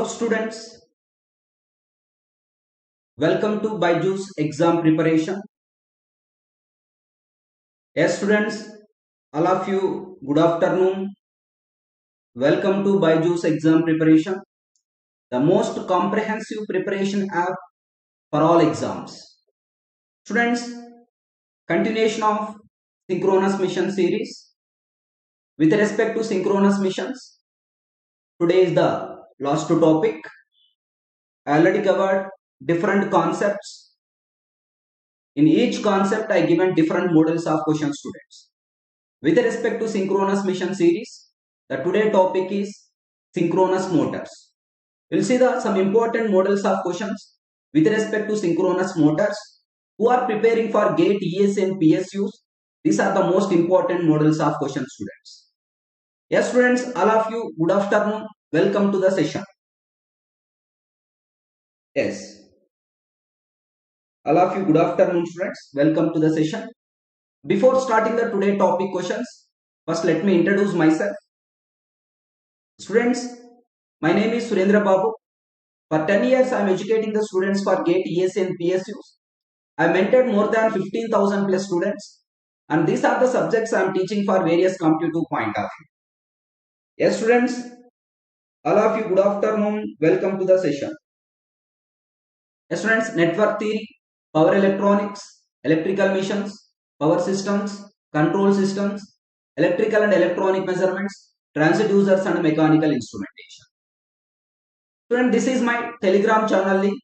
students, welcome to BYJU'S exam preparation. Yes students, all of you, good afternoon. Welcome to BYJU'S exam preparation, the most comprehensive preparation app for all exams. Students, continuation of Synchronous Mission series. With respect to Synchronous Missions, today is the last topic. I already covered different concepts. In each concept, I given different models of question students. With respect to Synchronous Mission series, the today topic is Synchronous Motors. We'll see some important models of questions with respect to Synchronous Motors. Who are preparing for GATE, ESE and PSUs, these are the most important models of question students. Yes students, all of you, good afternoon. Welcome to the session. Yes. All of you, good afternoon students. Welcome to the session. Before starting the today topic questions, first let me introduce myself. Students, my name is Surendra Babu. For 10 years, I am educating the students for GATE, ESE and PSUs. I mentored more than 15,000 plus students, and these are the subjects I am teaching for various competitive point of view. Yes students, all of you, good afternoon. Welcome to the session. Yes students, network theory, power electronics, electrical missions, power systems, control systems, electrical and electronic measurements, transducers and mechanical instrumentation. Student, this is my Telegram channel link.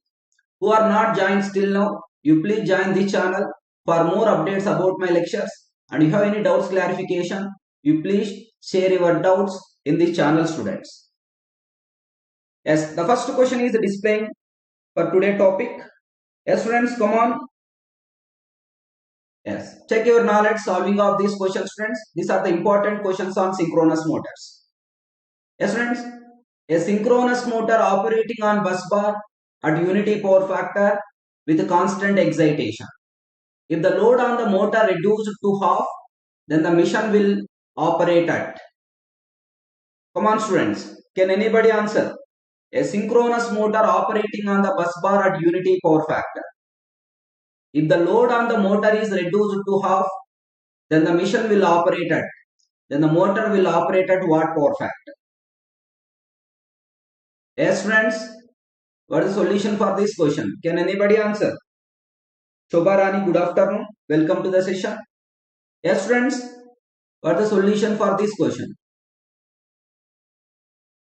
Who are not joined still now, you please join this channel for more updates about my lectures. And if you have any doubts clarification, you please share your doubts in this channel students. Yes, the first question is displaying for today topic. Yes students, come on. Yes, check your knowledge solving of these questions students. These are the important questions on synchronous motors. Yes students, a synchronous motor operating on bus bar at unity power factor with constant excitation. If the load on the motor reduced to half, then the machine will operate at. Come on students, can anybody answer? A synchronous motor operating on the bus bar at unity power factor. If the load on the motor is reduced to half, then the machine will operate at. Then the motor will operate at what power factor? Yes friends, what is the solution for this question? Can anybody answer? Shobha Rani, good afternoon. Welcome to the session. Yes friends, what is the solution for this question?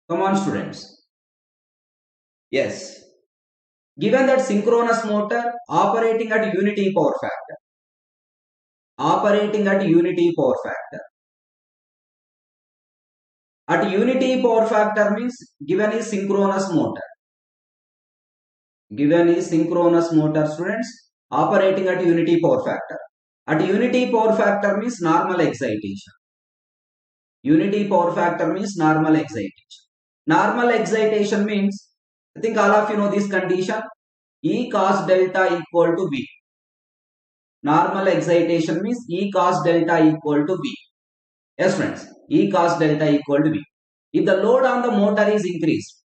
Come on students. Yes. Given that synchronous motor operating at unity power factor. Operating at unity power factor. At unity power factor means given is synchronous motor. Given is synchronous motor students operating at unity power factor. At unity power factor means normal excitation. Unity power factor means normal excitation. Normal excitation means, I think all of you know this condition, E cos delta equal to V. Normal excitation means E cos delta equal to V. Yes friends, E cos delta equal to V. If the load on the motor is increased,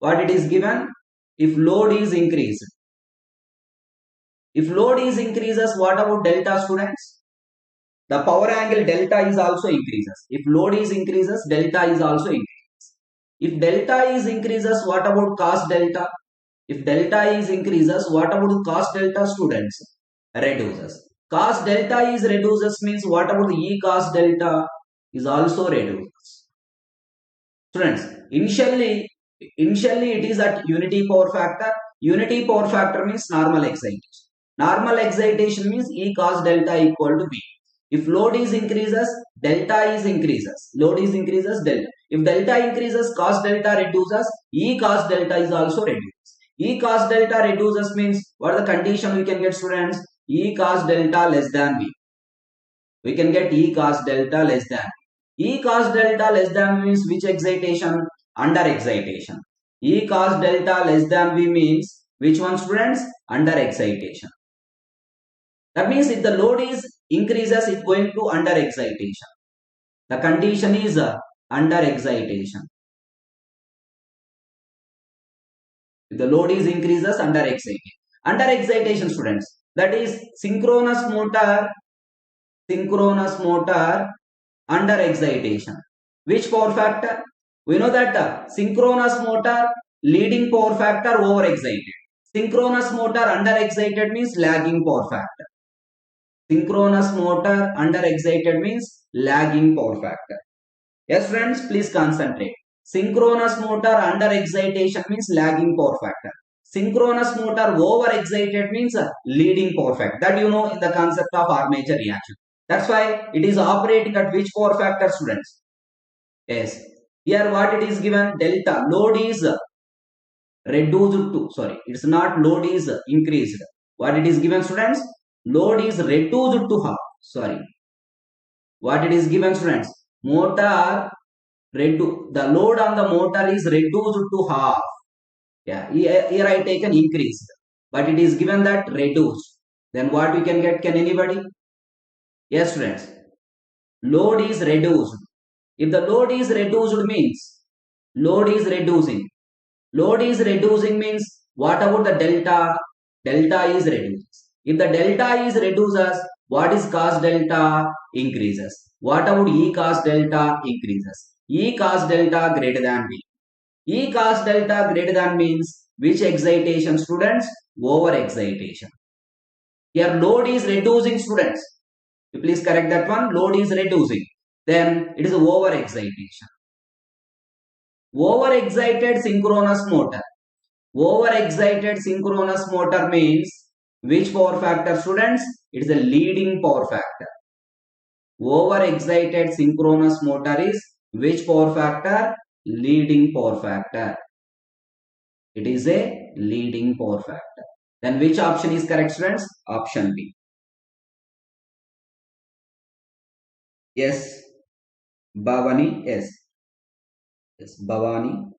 what it is given? If load is increased. If load is increases, what about delta students? The power angle delta is also increases. If load is increases, delta is also increases. If delta is increases, what about cos delta? If delta is increases, what about cos delta students? Reduces. Cos delta is reduces means what about E cos delta is also reduces. Students, initially it is at unity power factor. Unity power factor means normal excitation. Normal excitation means E cos delta equal to V. If load is increases, delta is increases. Load is increases, delta. If delta increases, cos delta reduces, E cos delta is also reduces. E cos delta reduces means what are the condition we can get students? E cos delta less than V. We can get E cos delta less than V. E cos delta less than V means which excitation? Under excitation. E cos delta less than V means which one students? Under excitation. That means if the load is increases, it's going to under excitation. The condition is under excitation. If the load is increases under excitation. Under excitation, students, that is synchronous motor under excitation. Which power factor? We know that synchronous motor leading power factor over excited. Synchronous motor under excited means lagging power factor. Synchronous motor under excited means lagging power factor. Yes, friends, please concentrate. Synchronous motor under excitation means lagging power factor. Synchronous motor over excited means leading power factor. That you know in the concept of armature reaction. That's why it is operating at which power factor, students? Yes. Here what it is given? Delta. Load is reduced to, sorry, it's not load is increased. What it is given, students? Load is reduced to half. Sorry. What it is given, students? Motor the load on the motor is reduced to half. Yeah, here I take an increase, but it is given that reduced. Then what we can get? Can anybody? Yes, friends. Load is reduced. If the load is reduced means load is reducing. Load is reducing means what about the delta? Delta is reduced. If the delta is reduces, what is cos delta? Increases. What about E cos delta? Increases. E cos delta greater than V. E cos delta greater than means which excitation, students? Over excitation. Here load is reducing, students. You please correct that one. Load is reducing. Then it is over excitation. Over excited synchronous motor. Over excited synchronous motor means which power factor, students? It is a leading power factor. Over excited synchronous motor is which power factor? Leading power factor. It is a leading power factor. Then which option is correct, students? Option B. Yes. Bhavani, yes. Yes, Bhavani.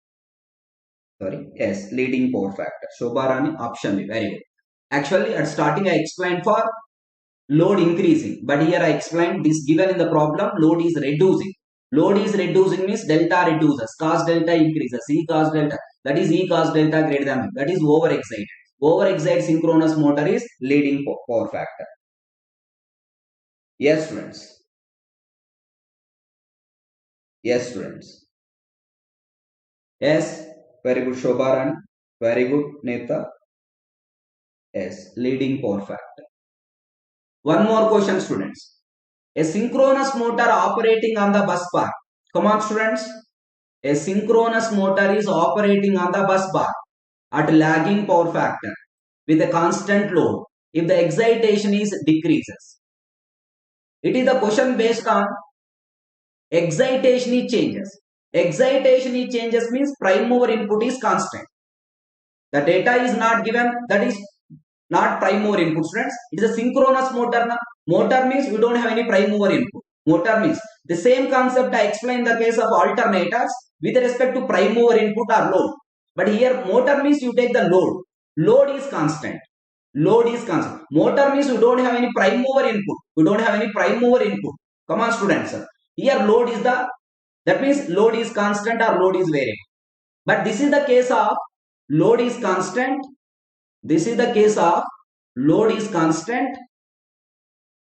Sorry, yes, leading power factor. Shobharani, option B. Very good. Actually, at starting I explained for load increasing, but here I explained this given in the problem, load is reducing. Load is reducing means delta reduces, cos delta increases, E cos delta, that is E cos delta greater than V, that is over excited. Over excited synchronous motor is leading power factor. Yes, students. Yes, students. Yes, very good, Shobharani. Very good, Neta. Yes, leading power factor. One more question, students. A synchronous motor operating on the bus bar. Come on, students. A synchronous motor is operating on the bus bar at lagging power factor with a constant load if the excitation is decreases. It is the question based on excitation is changes. Excitation is changes means prime mover input is constant. The data is not given, that is not prime mover input, students. It is a synchronous motor. Motor means we don't have any prime mover input. Motor means the same concept I explained in the case of alternators with respect to prime mover input or load. But here motor means you take the load. Load is constant. Load is constant. Motor means we don't have any prime mover input. We don't have any prime mover input. Come on, students. Here load is that means load is constant or load is variable. But this is the case of load is constant. This is the case of load is constant.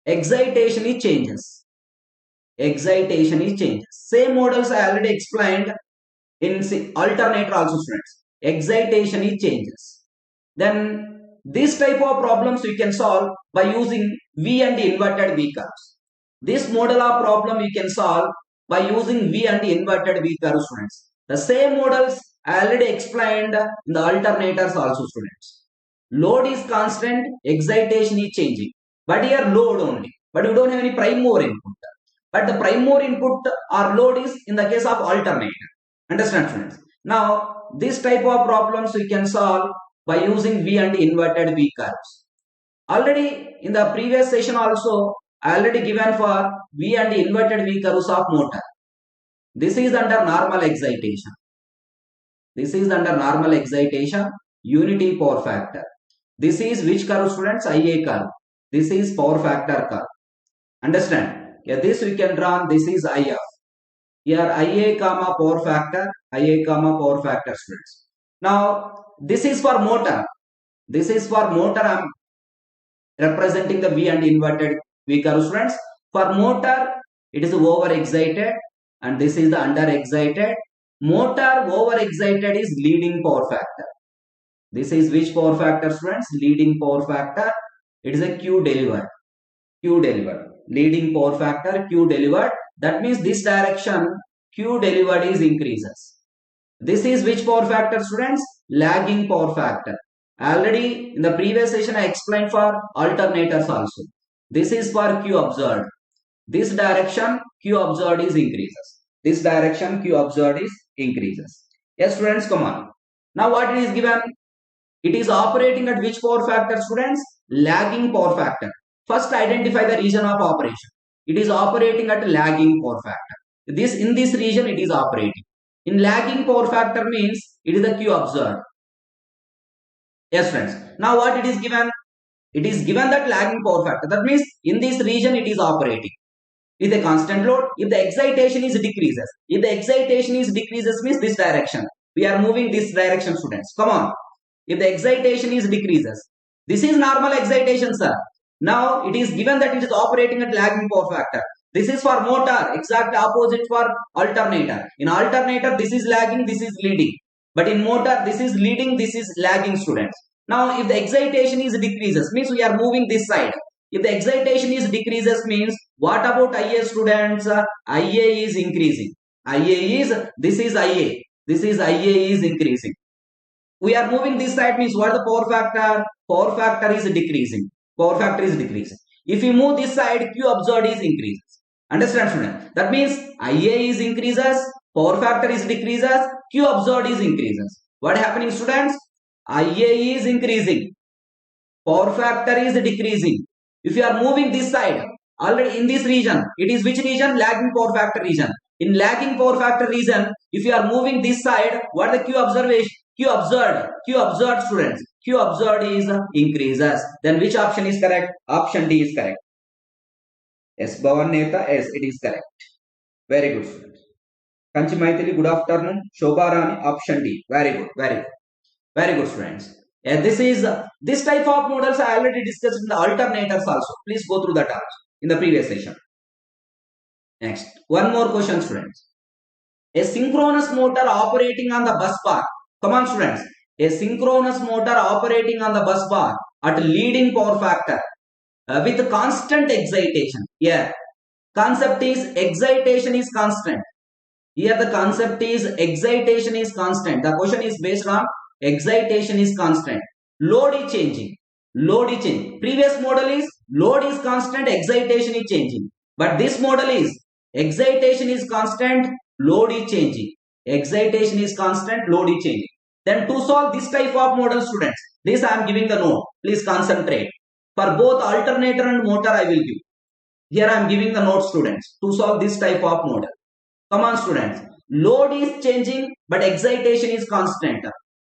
Excitation is changes. Excitation is changes. Same models I already explained in alternator also, students. Excitation is changes. Then this type of problems we can solve by using V and inverted V curves. This model of problem we can solve by using V and inverted V curves, students. The same models I already explained in the alternators also, students. Load is constant, excitation is changing. But here load only. But we don't have any prime mover input. But the prime mover input or load is in the case of alternator. Understand, students? Now, this type of problems we can solve by using V and inverted V curves. Already in the previous session also, I already given for V and inverted V curves of motor. This is under normal excitation. This is under normal excitation, unity power factor. This is which curve, students? IA curve. This is power factor curve. Understand? Yeah, this we can draw. This is IF. Here IA comma power factor, IA comma power factor, students. Now this is for motor. This is for motor. I am representing the V and inverted V curve, students. For motor, it is over excited and this is the under excited. Motor over excited is leading power factor. This is which power factor, students? Leading power factor. It is a Q delivered. Q delivered. Leading power factor Q delivered. That means this direction Q delivered is increases. This is which power factor, students? Lagging power factor. Already in the previous session I explained for alternators also. This is for Q observed. This direction Q observed is increases. This direction Q observed is increases. Yes, students, come on. Now what it is given? It is operating at which power factor, students? Lagging power factor. First identify the region of operation. It is operating at lagging power factor. In this region it is operating. In lagging power factor means it is the Q observed. Yes, friends. Now what it is given? It is given that lagging power factor. That means in this region it is operating with a constant load. If the excitation is decreases, if the excitation is decreases means this direction. We are moving this direction, students. Come on. If the excitation is decreases, this is normal excitation, sir. Now it is given that it is operating at lagging power factor. This is for motor, exactly opposite for alternator. In alternator, this is lagging, this is leading. But in motor, this is leading, this is lagging, students. Now, if the excitation is decreases, means we are moving this side. If the excitation is decreases means, what about IA, students? IA is increasing. IA is, this is IA. This is IA is increasing. We are moving this side means what the power factor? Power factor is decreasing. Power factor is decreasing. If you move this side, Q observed is increases. Understand, student? That means IA is increases, power factor is decreases, Q observed is increases. What happening, students? IA is increasing, power factor is decreasing. If you are moving this side, already in this region, it is which region? Lagging power factor region. In lagging power factor region, if you are moving this side, what the Q observation? Q observed, students. Q observed is increases. Then which option is correct? Option D is correct. Yes, Bhavan Neta, yes, it is correct. Very good, students. Kanchi Maithili, good afternoon. Shobha Rani, option D. Very good, very good. Very good, students. Yeah, this type of models I already discussed in the alternators also. Please go through that also in the previous session. Next, one more question, students. A synchronous motor operating on the bus bar. Come on, students. A synchronous motor operating on the bus bar at leading power factor with constant excitation. Here, concept is excitation is constant. Here the concept is excitation is constant. The question is based on excitation is constant. Load is changing. Load is changing. Previous model is load is constant, excitation is changing. But this model is excitation is constant, load is changing. Excitation is constant, load is changing. Then to solve this type of model, students, this I am giving the note. Please concentrate. For both alternator and motor, I will give. Here I am giving the note, students, to solve this type of model. Come on, students. Load is changing, but excitation is constant.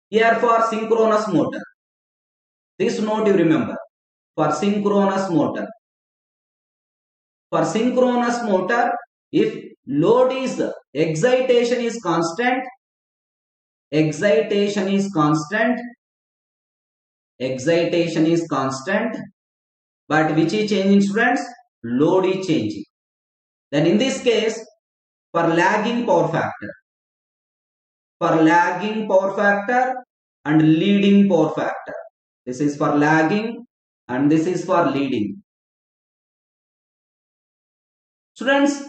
Here for synchronous motor. This note you remember. For synchronous motor. For synchronous motor, if load is excitation is constant, excitation is constant, excitation is constant, but which is changing, students? Load is changing. Then in this case, for lagging power factor, for lagging power factor and leading power factor. This is for lagging and this is for leading. Students,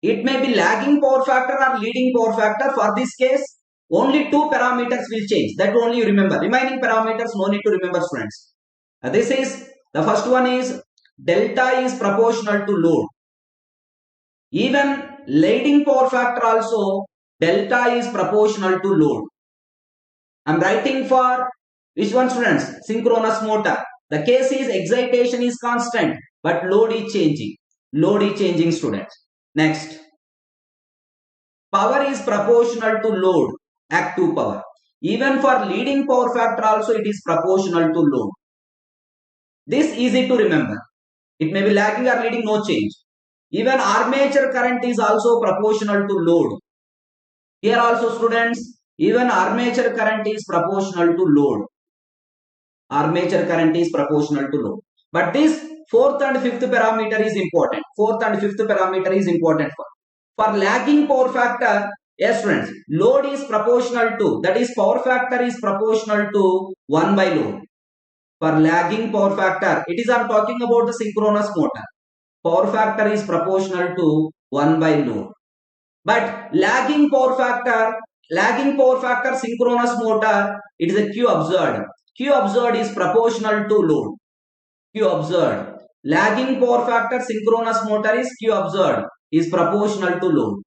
it may be lagging power factor or leading power factor. For this case, only two parameters will change. That only you remember. Remaining parameters no need to remember, students. This is, the first one is delta is proportional to load. Even leading power factor also, delta is proportional to load. I am writing for which one, students? Synchronous motor. The case is excitation is constant, but load is changing. Load is changing, students. Next. Power is proportional to load, active power. Even for leading power factor also it is proportional to load. This easy to remember. It may be lagging or leading, no change. Even armature current is also proportional to load. Here also, students, Even armature current is proportional to load. Armature current is proportional to load. But this fourth and fifth parameter is important. Fourth and fifth parameter is important for lagging power factor. Yes, friends, load is proportional to, that is power factor is proportional to 1 by load. For lagging power factor, it is, I am talking about the synchronous motor. Power factor is proportional to 1 by load. But lagging power factor synchronous motor, it is a Q observed. Q observed is proportional to load. Q observed. Lagging power factor synchronous motor is Q observed is proportional to load.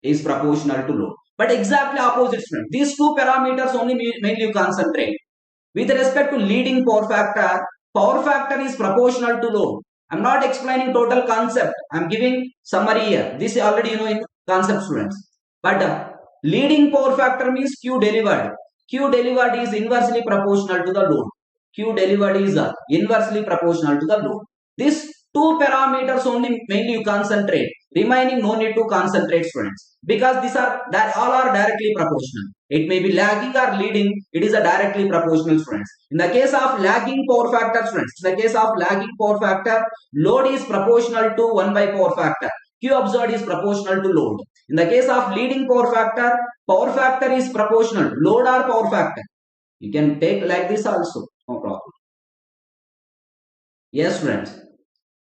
Is proportional to load. But exactly opposite, friend. These two parameters only mainly you concentrate. With respect to leading power factor is proportional to load. I'm not explaining total concept. I'm giving summary here. This already you know in concept, students. But leading power factor means Q delivered. Q delivered is inversely proportional to the load. Q delivered is inversely proportional to the load. These two parameters only mainly you concentrate. Remaining no need to concentrate, students, because these are all are directly proportional. It may be lagging or leading. It is a directly proportional, students. In the case of lagging power factor, students, in the case of lagging power factor, load is proportional to 1 by power factor. Q observed is proportional to load. In the case of leading power factor is proportional. Load or power factor. You can take like this also. No problem. Yes, friends.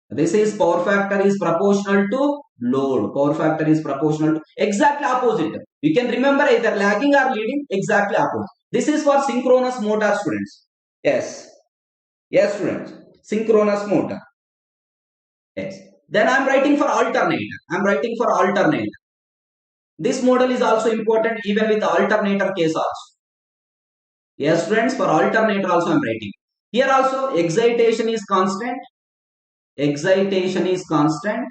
This is power factor is proportional to load. Power factor is proportional to exactly opposite. You can remember either lagging or leading, exactly opposite. This is for synchronous motor, students. Yes. Yes, students. Synchronous motor. Yes. Then I am writing for alternator. This model is also important even with the alternator case also. Yes, friends, for alternator also I am writing. Here also excitation is constant. Excitation is constant.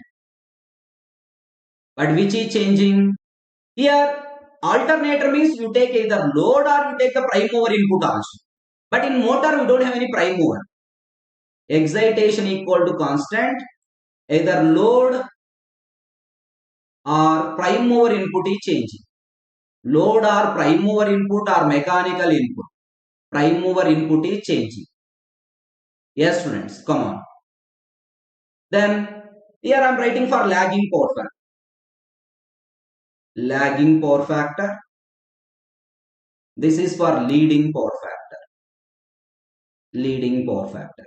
But which is changing? Here alternator means you take either load or you take the prime mover input also. But in motor we don't have any prime mover. Excitation equal to constant. Either load or prime mover input is changing. Load or prime mover input or mechanical input. Prime mover input is changing. Yes, students, come on. Then here I am writing for lagging power factor. Lagging power factor. This is for leading power factor. Leading power factor.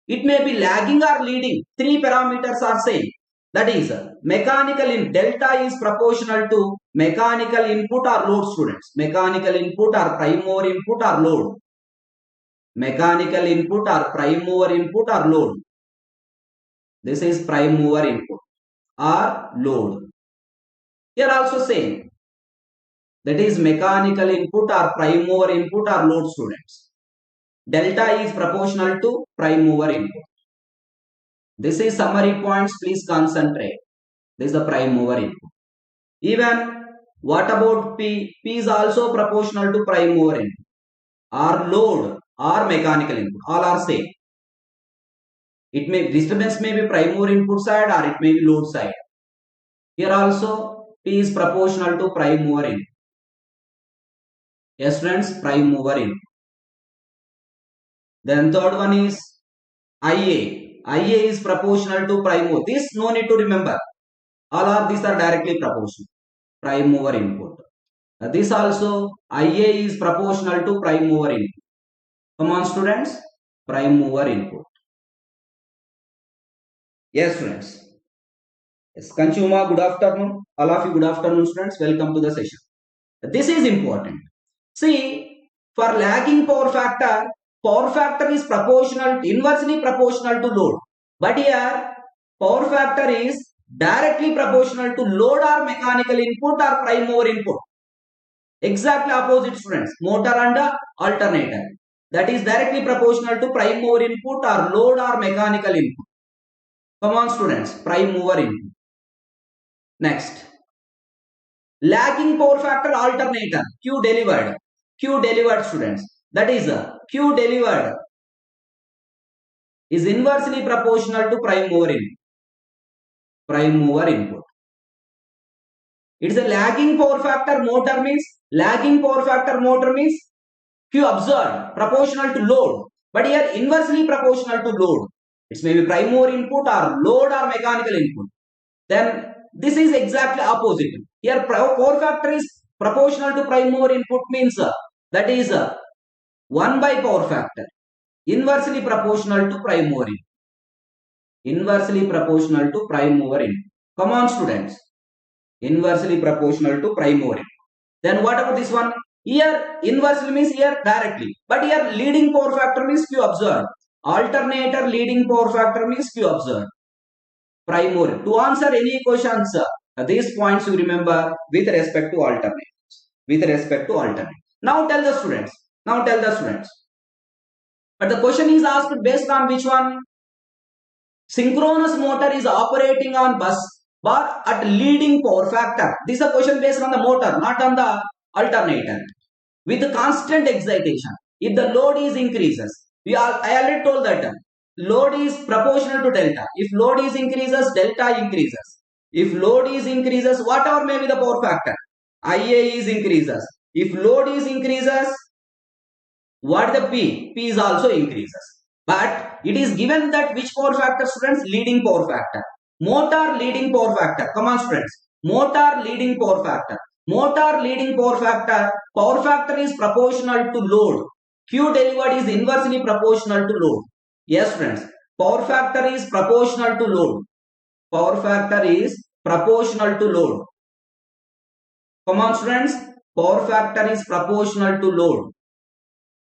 It may be lagging or leading. Three parameters are same. That is mechanical in delta is proportional to mechanical input or load, students. Mechanical input or prime mover input or load. Mechanical input or prime mover input or load. This is prime mover input or load. Here also same. That is mechanical input or prime mover input or load, students. Delta is proportional to prime mover input. This is summary points. Please concentrate. This is the prime mover input. Even what about P? P is also proportional to prime mover input or load or mechanical input. All are same. It may disturbance may be prime mover input side or it may be load side. Here also P is proportional to prime mover input. Yes, friends, prime mover input. Then third one is IA. IA is proportional to prime mover. This no need to remember. All of these are directly proportional. Prime mover input. This also IA is proportional to prime mover input. Come on, students. Prime mover input. Yes, friends. Yes, Kanchuma, good afternoon. All of you, good afternoon, students. Welcome to the session. This is important. See, for lagging power factor is proportional, inversely proportional to load. But here, power factor is directly proportional to load or mechanical input or prime mover input. Exactly opposite, students. Motor and alternator. That is directly proportional to prime mover input or load or mechanical input. Come on, students. Prime mover input. Next. Lagging power factor alternator. Q delivered. Q delivered, students. That is Q delivered is inversely proportional to prime mover input. Prime mover input. It is a lagging power factor motor means Q observed proportional to load. But here inversely proportional to load. It's maybe prime mover input or load or mechanical input. Then this is exactly opposite. Here power factor is proportional to prime mover input means that is 1 by power factor. Inversely proportional to prime mover input. Inversely proportional to prime mover input. Come on students. Inversely proportional to prime mover input. Then what about this one? Here inversely means here directly. But here leading power factor means Q observed. Alternator leading power factor means Q observed. Prime mover. To answer any questions, these points you remember with respect to alternate. Now tell the students. But the question is asked based on which one? Synchronous motor is operating on bus bar at leading power factor. This is a question based on the motor, not on the alternator. With constant excitation. If the load is increases, I already told that load is proportional to delta. If load is increases, delta increases. If load is increases, whatever may be the power factor, IA is increases. If load is increases, what the P? P is also increases. But it is given that which power factor, students? Leading power factor. Motor leading power factor. Come on students. Motor leading power factor. Motor leading power factor. Power factor is proportional to load. Q delivered is inversely proportional to load. Yes friends. Power factor is proportional to load. Power factor is proportional to load. Come on students. Power factor is proportional to load.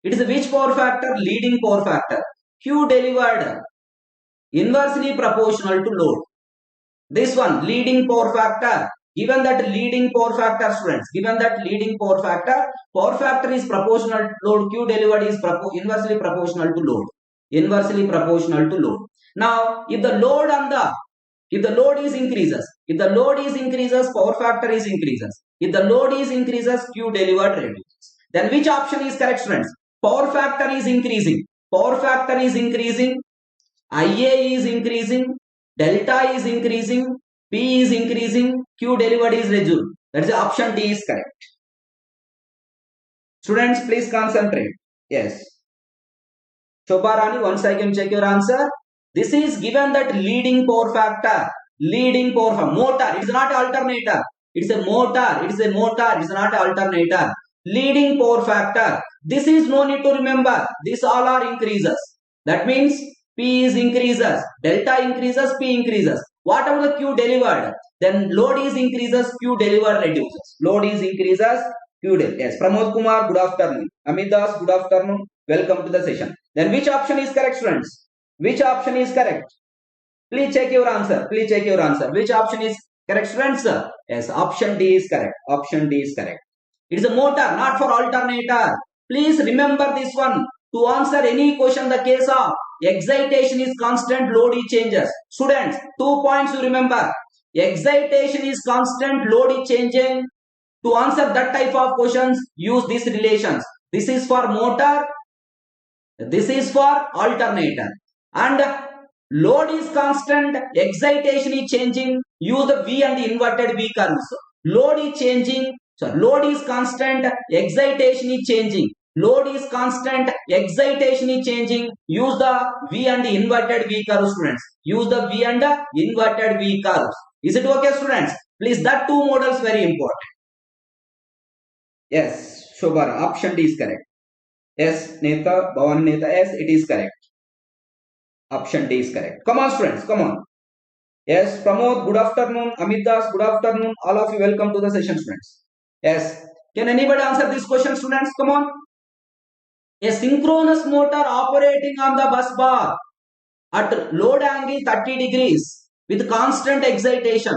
It is which power factor? Leading power factor. Q delivered inversely proportional to load. This one leading power factor. Given that leading power factor, students, power factor is proportional to load. Q delivered is inversely proportional to load. Now, if the load is increases, power factor is increases. If the load is increases, Q delivered reduces. Then which option is correct, students? Power factor is increasing. IA is increasing. Delta is increasing. P is increasing. Q delivered is reduced. That is option D is correct. Students, please concentrate. Yes. Shobarani, once again check your answer. This is given that leading power factor. Motor. It is not alternator. It is a motor. It is not alternator. Leading power factor. This is no need to remember. These all are increases. That means P is increases. Delta increases. P increases. What about the Q delivered? Then load is increases. Q delivered reduces. Load is increases. Q delivered. Yes. Pramod Kumar, good afternoon. Amit Das, good afternoon. Welcome to the session. Then which option is correct, students? Which option is correct? Please check your answer. Which option is correct, students? Yes, option D is correct. It is a motor, not for alternator. Please remember this one. To answer any question, the case of excitation is constant, load is changes. Students, 2 points you remember. Excitation is constant, load is changing. To answer that type of questions, use these relations. This is for motor. This is for alternator. And load is constant, excitation is changing. Use the V and the inverted V curves. Load is changing. So load is constant, excitation is changing. Load is constant, excitation is changing. Use the V and the inverted V curves, students. Use the V and the inverted V curves. Is it okay, students? Please, that 2 models very important. Yes, Shobhara, option D is correct. Yes, Neta, Bhavan Neta, yes, it is correct. Option D is correct. Come on, students, come on. Yes, Pramod, good afternoon. Amit Das, good afternoon. All of you, welcome to the session, students. Yes, can anybody answer this question, students? Come on. A synchronous motor operating on the bus bar at load angle 30 degrees with constant excitation.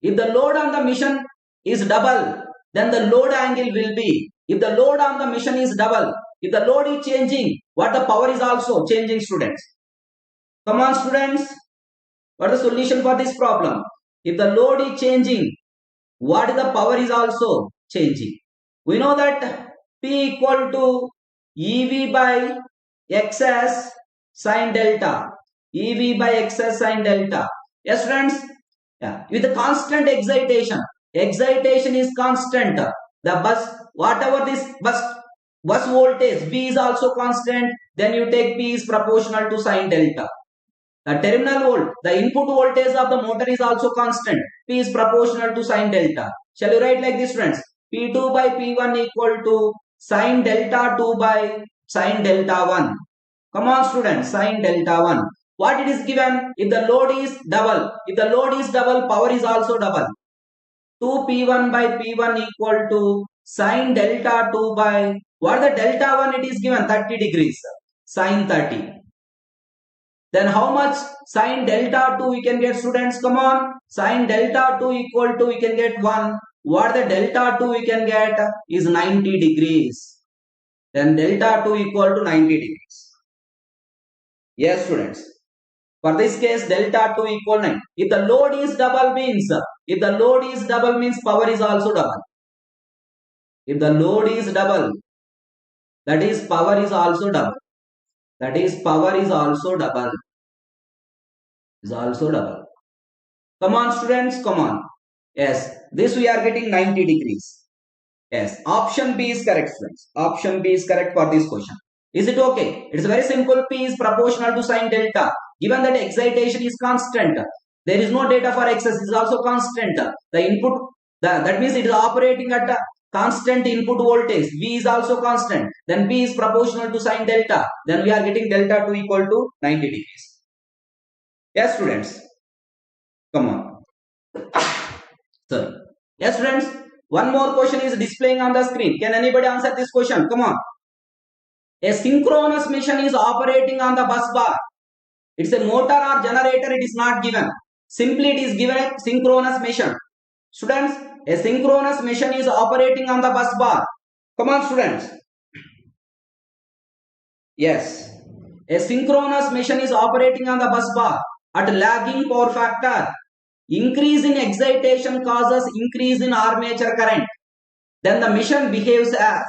If the load on the machine is double, then the load angle will be. If the load on the machine is double, if the load is changing, what the power is also changing, students? Come on, students. What is the solution for this problem? If the load is changing, what is the power is also changing? We know that P equal to EV by XS sin delta. EV by XS sin delta. Yes, friends? Yeah. With the constant excitation. excitation is constant. The bus, whatever this bus voltage, V is also constant. Then you take P is proportional to sine delta. The terminal volt, the input voltage of the motor is also constant. P is proportional to sine delta. Shall you write like this, friends? P2 by P1 equal to sine delta 2 by sine delta 1. Come on, students, sine delta 1. What it is given? If the load is double, power is also double. 2P1 by P1 equal to sine delta 2 by, what the delta 1 it is given? 30 degrees. Sine 30. Then how much sine delta 2 we can get, students? Come on. Sine delta 2 equal to, we can get 1. What the delta 2 we can get is 90 degrees. Then delta 2 equal to 90 degrees. Yes, students. For this case, delta 2 equal 9. If the load is double means, power is also double. If the load is double, that is power is also double. That is power is also double. Come on, students, come on. Yes, this we are getting 90 degrees. Yes, option B is correct, friends. Option B is correct for this question. Is it okay? It's very simple. P is proportional to sine delta. Given that excitation is constant, there is no data for excess. It is also constant. The input, that means it is operating at a constant input voltage. V is also constant. Then P is proportional to sine delta. Then we are getting delta 2 equal to 90 degrees. Yes, students. Come on. Sorry. Yes, friends. One more question is displaying on the screen. Can anybody answer this question? Come on. A synchronous machine is operating on the bus bar. It's a motor or generator. It is not given. Simply it is given a synchronous machine. Students, a synchronous machine is operating on the bus bar. Come on, students. Yes. A synchronous machine is operating on the bus bar at lagging power factor. Increase in excitation causes increase in armature current. Then the machine behaves as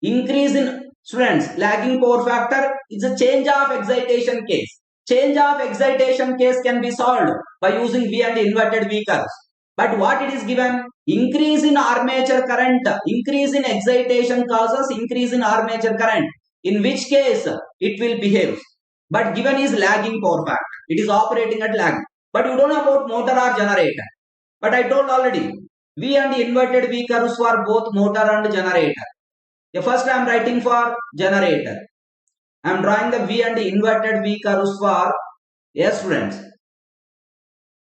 increase in, students, lagging power factor is a change of excitation case. Change of excitation case can be solved by using V and inverted V curves. But what it is given? Increase in armature current, increase in excitation causes increase in armature current. In which case it will behave. But given is lagging power factor. It is operating at lag. But you don't know about motor or generator. But I told already, V and inverted V curves for both motor and generator. First I am writing for generator. I am drawing the V and inverted V curves for, yes, friends.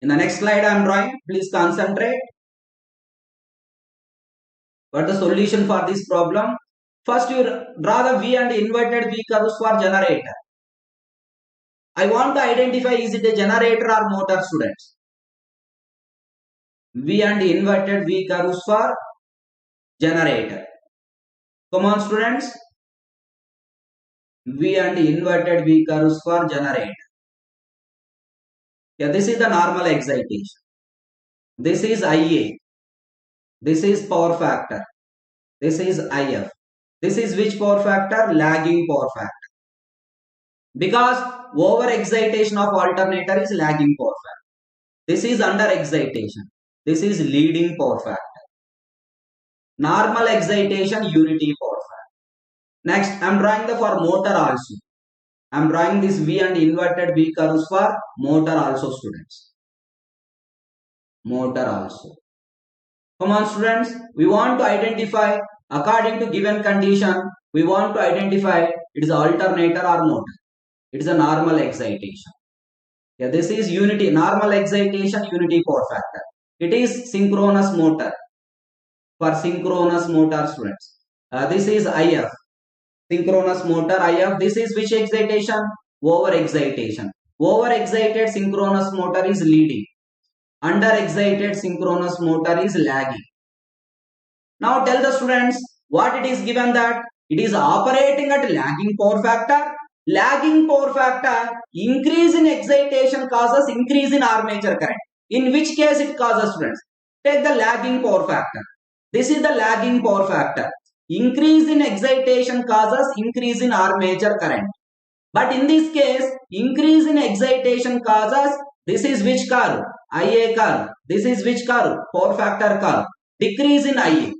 In the next slide I am drawing. Please concentrate. What the solution for this problem? First you draw the V and inverted V curves for generator. I want to identify, is it a generator or motor, students? V and inverted V curves for generator. Come on, students. V and inverted V curves for generator. This is the normal excitation. This is IA. This is power factor. This is IF. This is which power factor? Lagging power factor. Because over excitation of alternator is lagging power factor. This is under excitation. This is leading power factor. Normal excitation, unity power factor. Next, I am drawing the for motor also. I am drawing this V and inverted V curves for motor also, students. Motor also. Come on, students. We want to identify, according to given condition, we want to identify it is alternator or motor. It is a normal excitation. This is unity, normal excitation, unity power factor. It is synchronous motor. For synchronous motor, students. This is IF. Synchronous motor IF. This is which excitation? Over excitation. Over excited synchronous motor is leading. Under excited synchronous motor is lagging. Now tell the students what it is given that it is operating at lagging power factor. Lagging power factor, increase in excitation causes increase in armature current. In which case it causes, friends? Take the lagging power factor. This is the lagging power factor. Increase in excitation causes increase in armature current. But in this case, increase in excitation causes, this is which curve? IA curve. This is which curve? Power factor curve. Decrease in IA.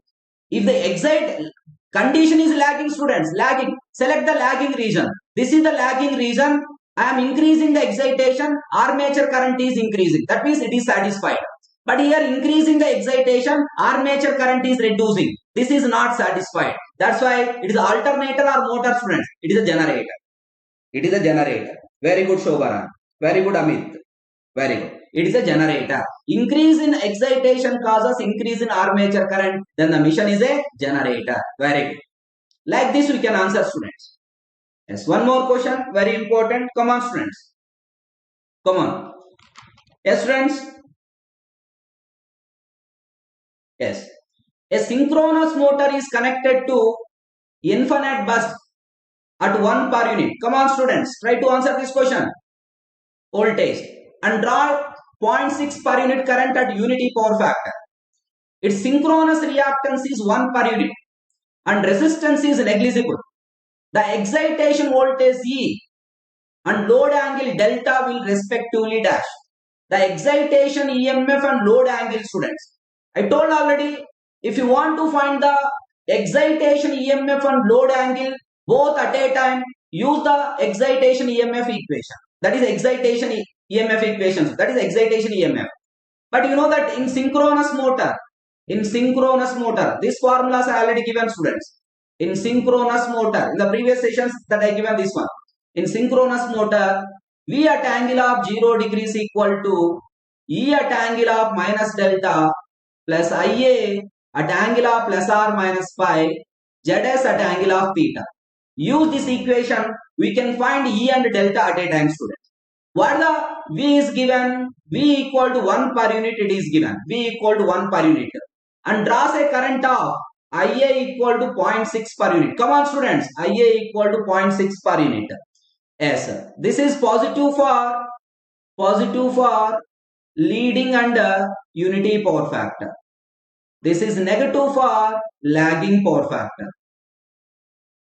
If the condition is lagging, students, lagging, select the lagging region. This is the lagging region. I am increasing the excitation, armature current is increasing. That means it is satisfied. But here increasing the excitation, armature current is reducing. This is not satisfied. That's why it is alternator or motor, students. It is a generator. It is a generator. Very good, Shobharan. Very good, Amit. Very good. It is a generator. Increase in excitation causes increase in armature current. Then the mission is a generator. Very good. Like this we can answer, students. Yes, one more question. Very important. Come on, students. Come on. Yes, students. Yes. A synchronous motor is connected to infinite bus at 1 per unit. Come on, students. Try to answer this question. Voltage. And draw 0.6 per unit current at unity power factor. Its synchronous reactance is 1 per unit and resistance is negligible. The excitation voltage E and load angle delta will respectively dash. The excitation EMF and load angle, students. I told already, if you want to find the excitation EMF and load angle both at a time, use the excitation EMF equation. That is excitation EMF equations. That is excitation EMF. But you know that in synchronous motor, this formulas I already given, students. In synchronous motor, in the previous sessions that I given this one. In synchronous motor, V at angle of 0 degrees equal to E at angle of minus delta plus IA at angle of plus or minus pi, ZS at angle of theta. Use this equation, we can find E and delta at a time, students. What the V is given? V equal to 1 per unit it is given. V equal to 1 per unit. And draws a current of IA equal to 0.6 per unit. Come on, students. IA equal to 0.6 per unit. Yes. This is positive for leading and unity power factor. This is negative for lagging power factor.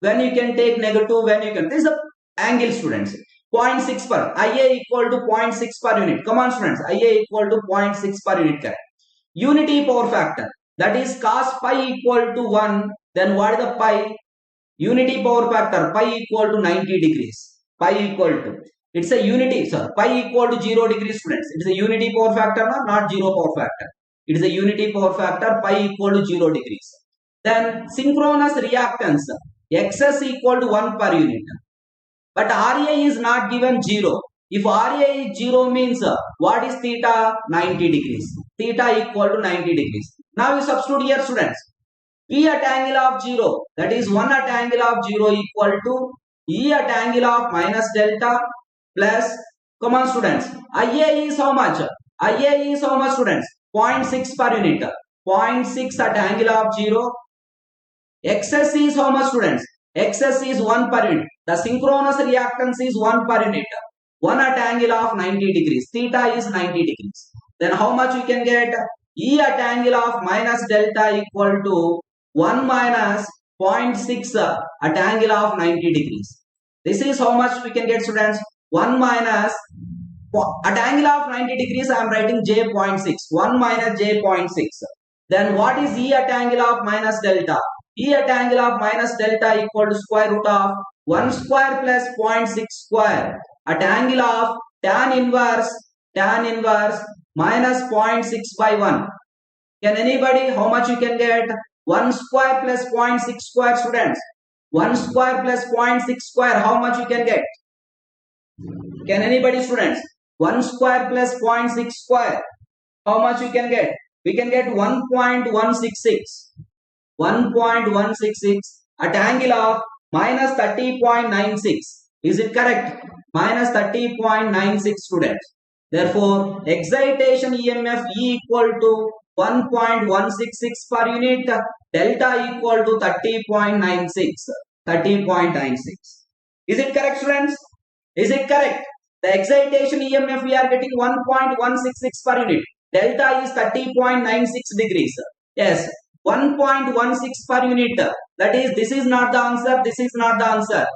When you can take negative, when you can. This is the angle, students. 0.6 per. IA equal to 0.6 per unit. Come on, students. IA equal to 0.6 per unit. Correct. Unity power factor. That is cos pi equal to 1. Then what is the pi? Unity power factor. Pi equal to 90 degrees. Pi equal to. It's a unity, sir. Pi equal to 0 degrees, students. It is a unity power factor, not 0 power factor. It is a unity power factor. Pi equal to 0 degrees. Then synchronous reactance. XS equal to 1 per unit. But RA is not given 0. If RA is 0 means what is theta? 90 degrees. Theta equal to 90 degrees. Now we substitute here, students. P at angle of 0, that is 1 at angle of 0 equal to E at angle of minus delta plus, come on, students. IA is how much? IA is how much, students? 0.6 per unit. 0.6 at angle of 0. XS is how much, students? XS is 1 per unit. The synchronous reactance is 1 per unit. 1 at angle of 90 degrees. Theta is 90 degrees. Then how much we can get? E at angle of minus delta equal to 1 minus 0.6 at angle of 90 degrees. This is how much we can get, students. 1 minus, at angle of 90 degrees I am writing J.6. 1 minus J.6. Then what is E at angle of minus delta? E at angle of minus delta equal to square root of 1 square plus 0.6 square at angle of tan inverse minus 0.6 by 1. Can anybody, how much you can get? 1 square plus 0.6 square, students. 1 square plus 0.6 square, how much you can get? Can anybody, students? 1 square plus 0.6 square, how much you can get? We can get 1.166. 1.166 at angle of minus 30.96. Is it correct? Minus 30.96, students. Therefore, excitation EMF E equal to 1.166 per unit, delta equal to 30.96. 30.96. Is it correct, students? Is it correct? The excitation EMF we are getting 1.166 per unit. Delta is 30.96 degrees. Yes, 1.16 per unit. That is, this is not the answer. This is not the answer.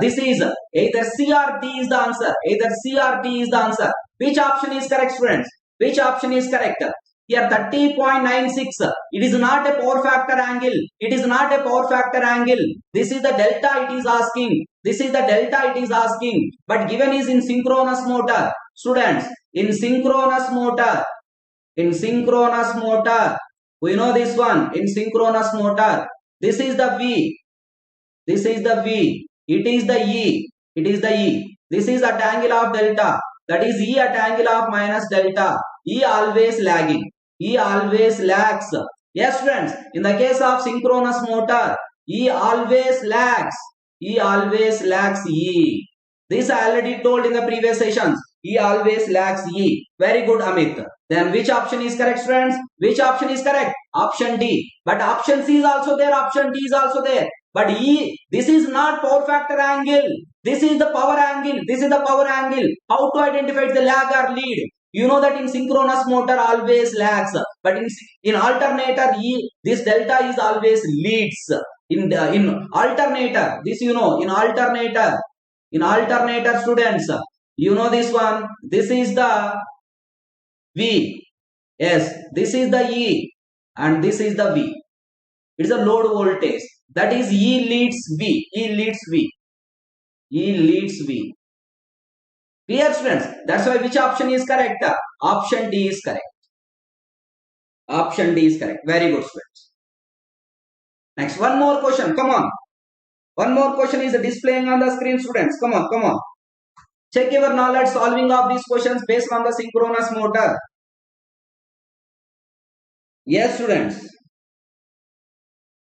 This is either C or D is the answer. Either C or D is the answer. Which option is correct, students? Which option is correct? Here 30.96. It is not a power factor angle. It is not a power factor angle. This is the delta it is asking. This is the delta it is asking. But given is in synchronous motor. Students, in synchronous motor, we know this one. In synchronous motor, this is the V. This is the V. It is the E. It is the E. This is at angle of delta. That is E at angle of minus delta. E always lagging. E always lags. Yes, friends. In the case of synchronous motor, E always lags. E always lags E. This I already told in the previous sessions. E always lags E. Very good, Amit. Then which option is correct, friends? Which option is correct? Option D. But option C is also there. Option D is also there. But E, this is not power factor angle. This is the power angle. This is the power angle. How to identify the lag or lead? You know that in synchronous motor always lags. But in alternator, E, this delta is always leads. In alternator, this you know, in alternator students, you know this one. This is the V. Yes, this is the E and this is the V. It is a load voltage. That is E leads V. E leads V. E leads V. Clear, students? That's why which option is correct? Option D is correct. Option D is correct. Very good, students. Next, one more question. Come on. One more question is displaying on the screen, students. Come on, come on. Check your knowledge solving of these questions based on the synchronous motor. Yes, students.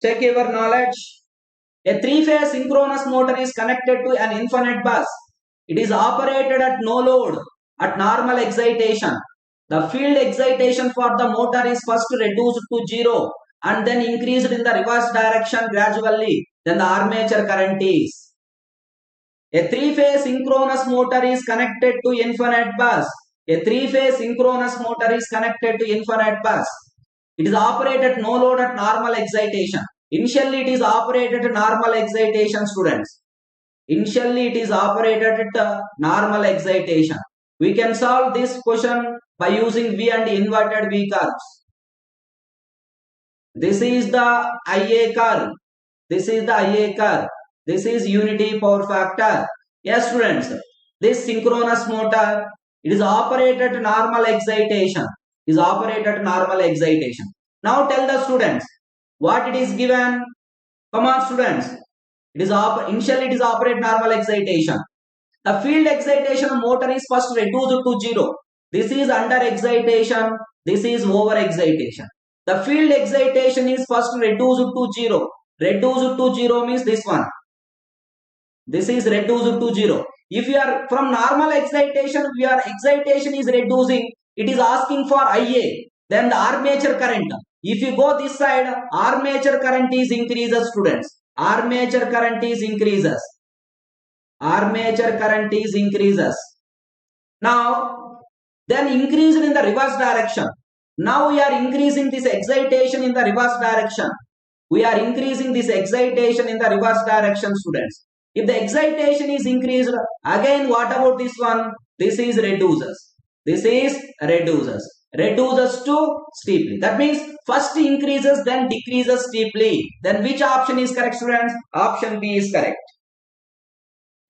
Check your knowledge. A three-phase synchronous motor is connected to an infinite bus. It is operated at no load, at normal excitation. The field excitation for the motor is first reduced to 0 and then increased in the reverse direction gradually. Then the armature current is. A three-phase synchronous motor is connected to infinite bus. A three-phase synchronous motor is connected to infinite bus. It is operated at no load at normal excitation. Initially, it is operated at normal excitation, students. Initially, it is operated at normal excitation. We can solve this question by using V and inverted V curves. This is the IA curve. This is the IA curve. This is unity power factor. Yes, students. This synchronous motor, it is operated at normal excitation. Is operated at normal excitation. Now tell the students what it is given. Come on, students. It is initially it is operate normal excitation. The field excitation of motor is first reduced to 0. This is under excitation. This is over excitation. The field excitation is first reduced to 0. Reduced to 0 means this one. This is reduced to 0. If you are from normal excitation, your excitation is reducing. It is asking for IA. Then the armature current. If you go this side, armature current is increases, students. Armature current is increases. Armature current is increases. Now, then increased in the reverse direction. Now we are increasing this excitation in the reverse direction. We are increasing this excitation in the reverse direction, students. If the excitation is increased, again what about this one? This is reduces. This is reduces. Reduces to steeply. That means first increases, then decreases steeply. Then which option is correct, students? Option B is correct.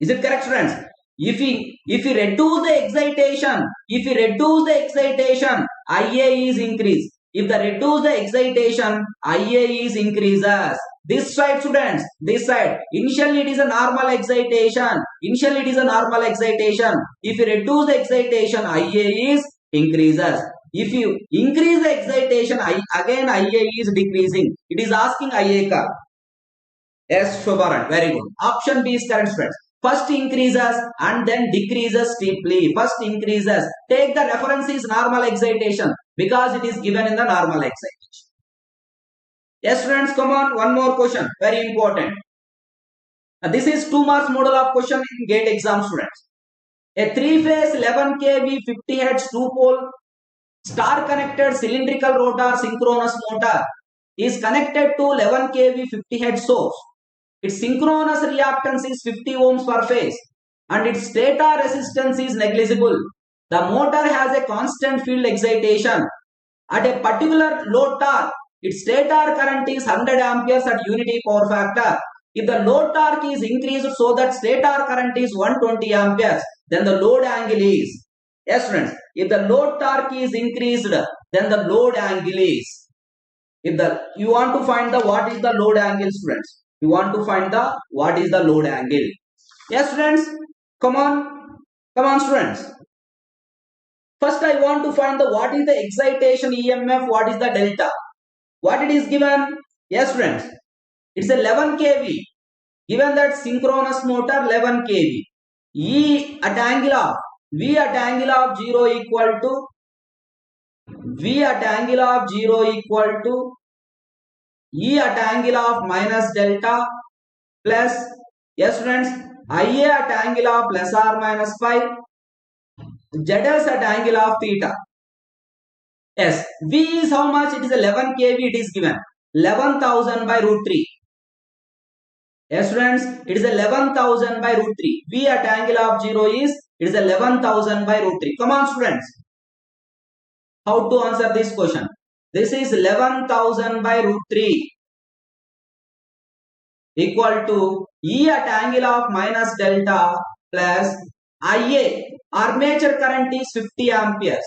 Is it correct, students? If we reduce the excitation, IA is increased. If the reduce the excitation, IA is increases. This side, students, this side. Initially it is a normal excitation. If you reduce the excitation, IA is increases. If you increase the excitation, again IA is decreasing. It is asking IA curve. Yes, Shobharan, very good. Option B is correct, friends. First increases and then decreases steeply. First increases. Take the reference is normal excitation because it is given in the normal excitation. Yes, friends, come on. One more question. Very important. This is 2 marks model of question in GATE exam, students. A 3-phase 11 kV 50 Hz 2-pole star connected cylindrical rotor synchronous motor is connected to 11 kV 50 Hz source. Its synchronous reactance is 50 ohms per phase and its stator resistance is negligible. The motor has a constant field excitation. At a particular load torque, its stator current is 100 amperes at unity power factor. If the load torque is increased so that stator current is 120 amperes, then the load angle is, yes friends, if the load torque is increased, then the load angle is, you want to find the what is the load angle, students. You want to find the what is the load angle. Yes friends, come on students. First I want to find the what is the excitation EMF, what is the delta. What it is given? Yes friends, it's 11 kV. Given that synchronous motor 11 kV. V at angle of 0 equal to E at angle of minus delta plus, yes friends, IA at angle of plus or minus 5, ZS at angle of theta. Yes, V is how much? It is 11 kV, it is given 11,000 by root 3. Yes friends, it is 11,000 by root 3. V at angle of 0 is, it is 11,000 by root 3. Come on students. How to answer this question? This is 11,000 by root 3 equal to E at angle of minus delta plus IA. Armature current is 50 amperes.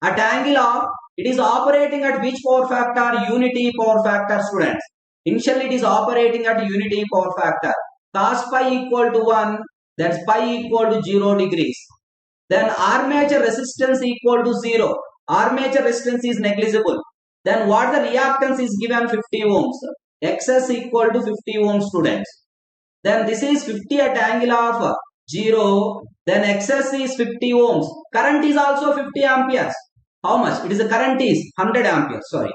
At angle of, it is operating at which power factor? Unity power factor, students. Initially it is operating at unity power factor. Cos pi equal to 1, that's pi equal to 0 degrees. Then armature resistance equal to 0. Armature resistance is negligible. Then what the reactance is given? 50 ohms. XS equal to 50 ohms, students. Then this is 50 at angle of 0. Then XS is 50 ohms. Current is also 50 amperes. How much? It is the current is 100 amperes. Sorry.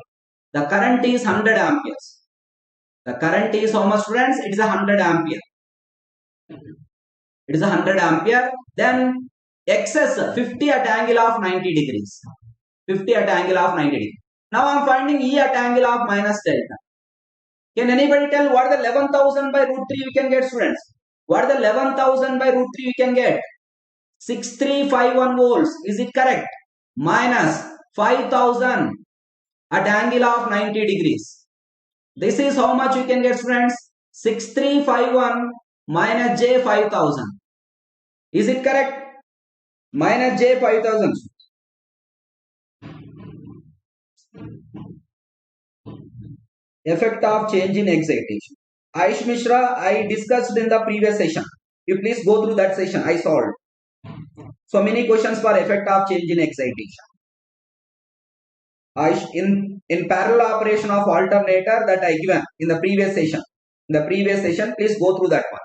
The current is 100 amperes. The current is how much, friends? It is 100 ampere. It is 100 ampere. Then XS 50 at angle of 90 degrees. 50 at angle of 90 degrees. Now I am finding E at angle of minus delta. Can anybody tell what the 11,000 by root 3 we can get, students? What the 11,000 by root 3 we can get? 6351 volts. Is it correct? Minus 5,000 at angle of 90 degrees. This is how much you can get, students? 6351 minus J 5000. Is it correct? Minus J 5000. Effect of change in excitation. Aish Mishra, I discussed in the previous session. You please go through that session. I solved so many questions for effect of change in excitation. Aish, in parallel operation of alternator that I given in the previous session. In the previous session, please go through that one.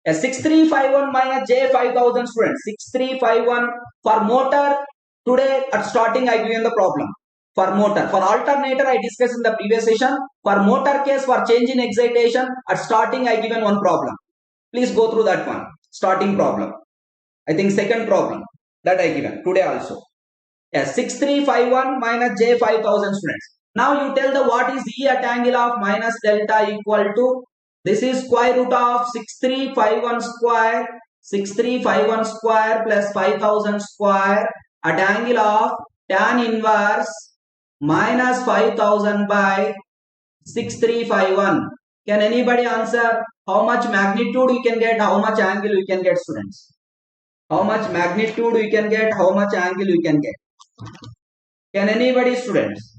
A 6351 minus J 5000, students. 6351 for motor. Today at starting I given the problem. For motor, for alternator I discussed in the previous session. For motor case, for change in excitation, at starting I given one problem. Please go through that one. Starting problem. I think second problem that I given today also. Yes, 6351 minus J 5000, students. Now you tell the what is E at angle of minus delta equal to, this is square root of 6351 square, 6351 square plus 5000 square at angle of tan inverse minus 5000 by 6351. Can anybody answer how much magnitude we can get, how much angle we can get, students? How much magnitude we can get, how much angle we can get? Can anybody, students?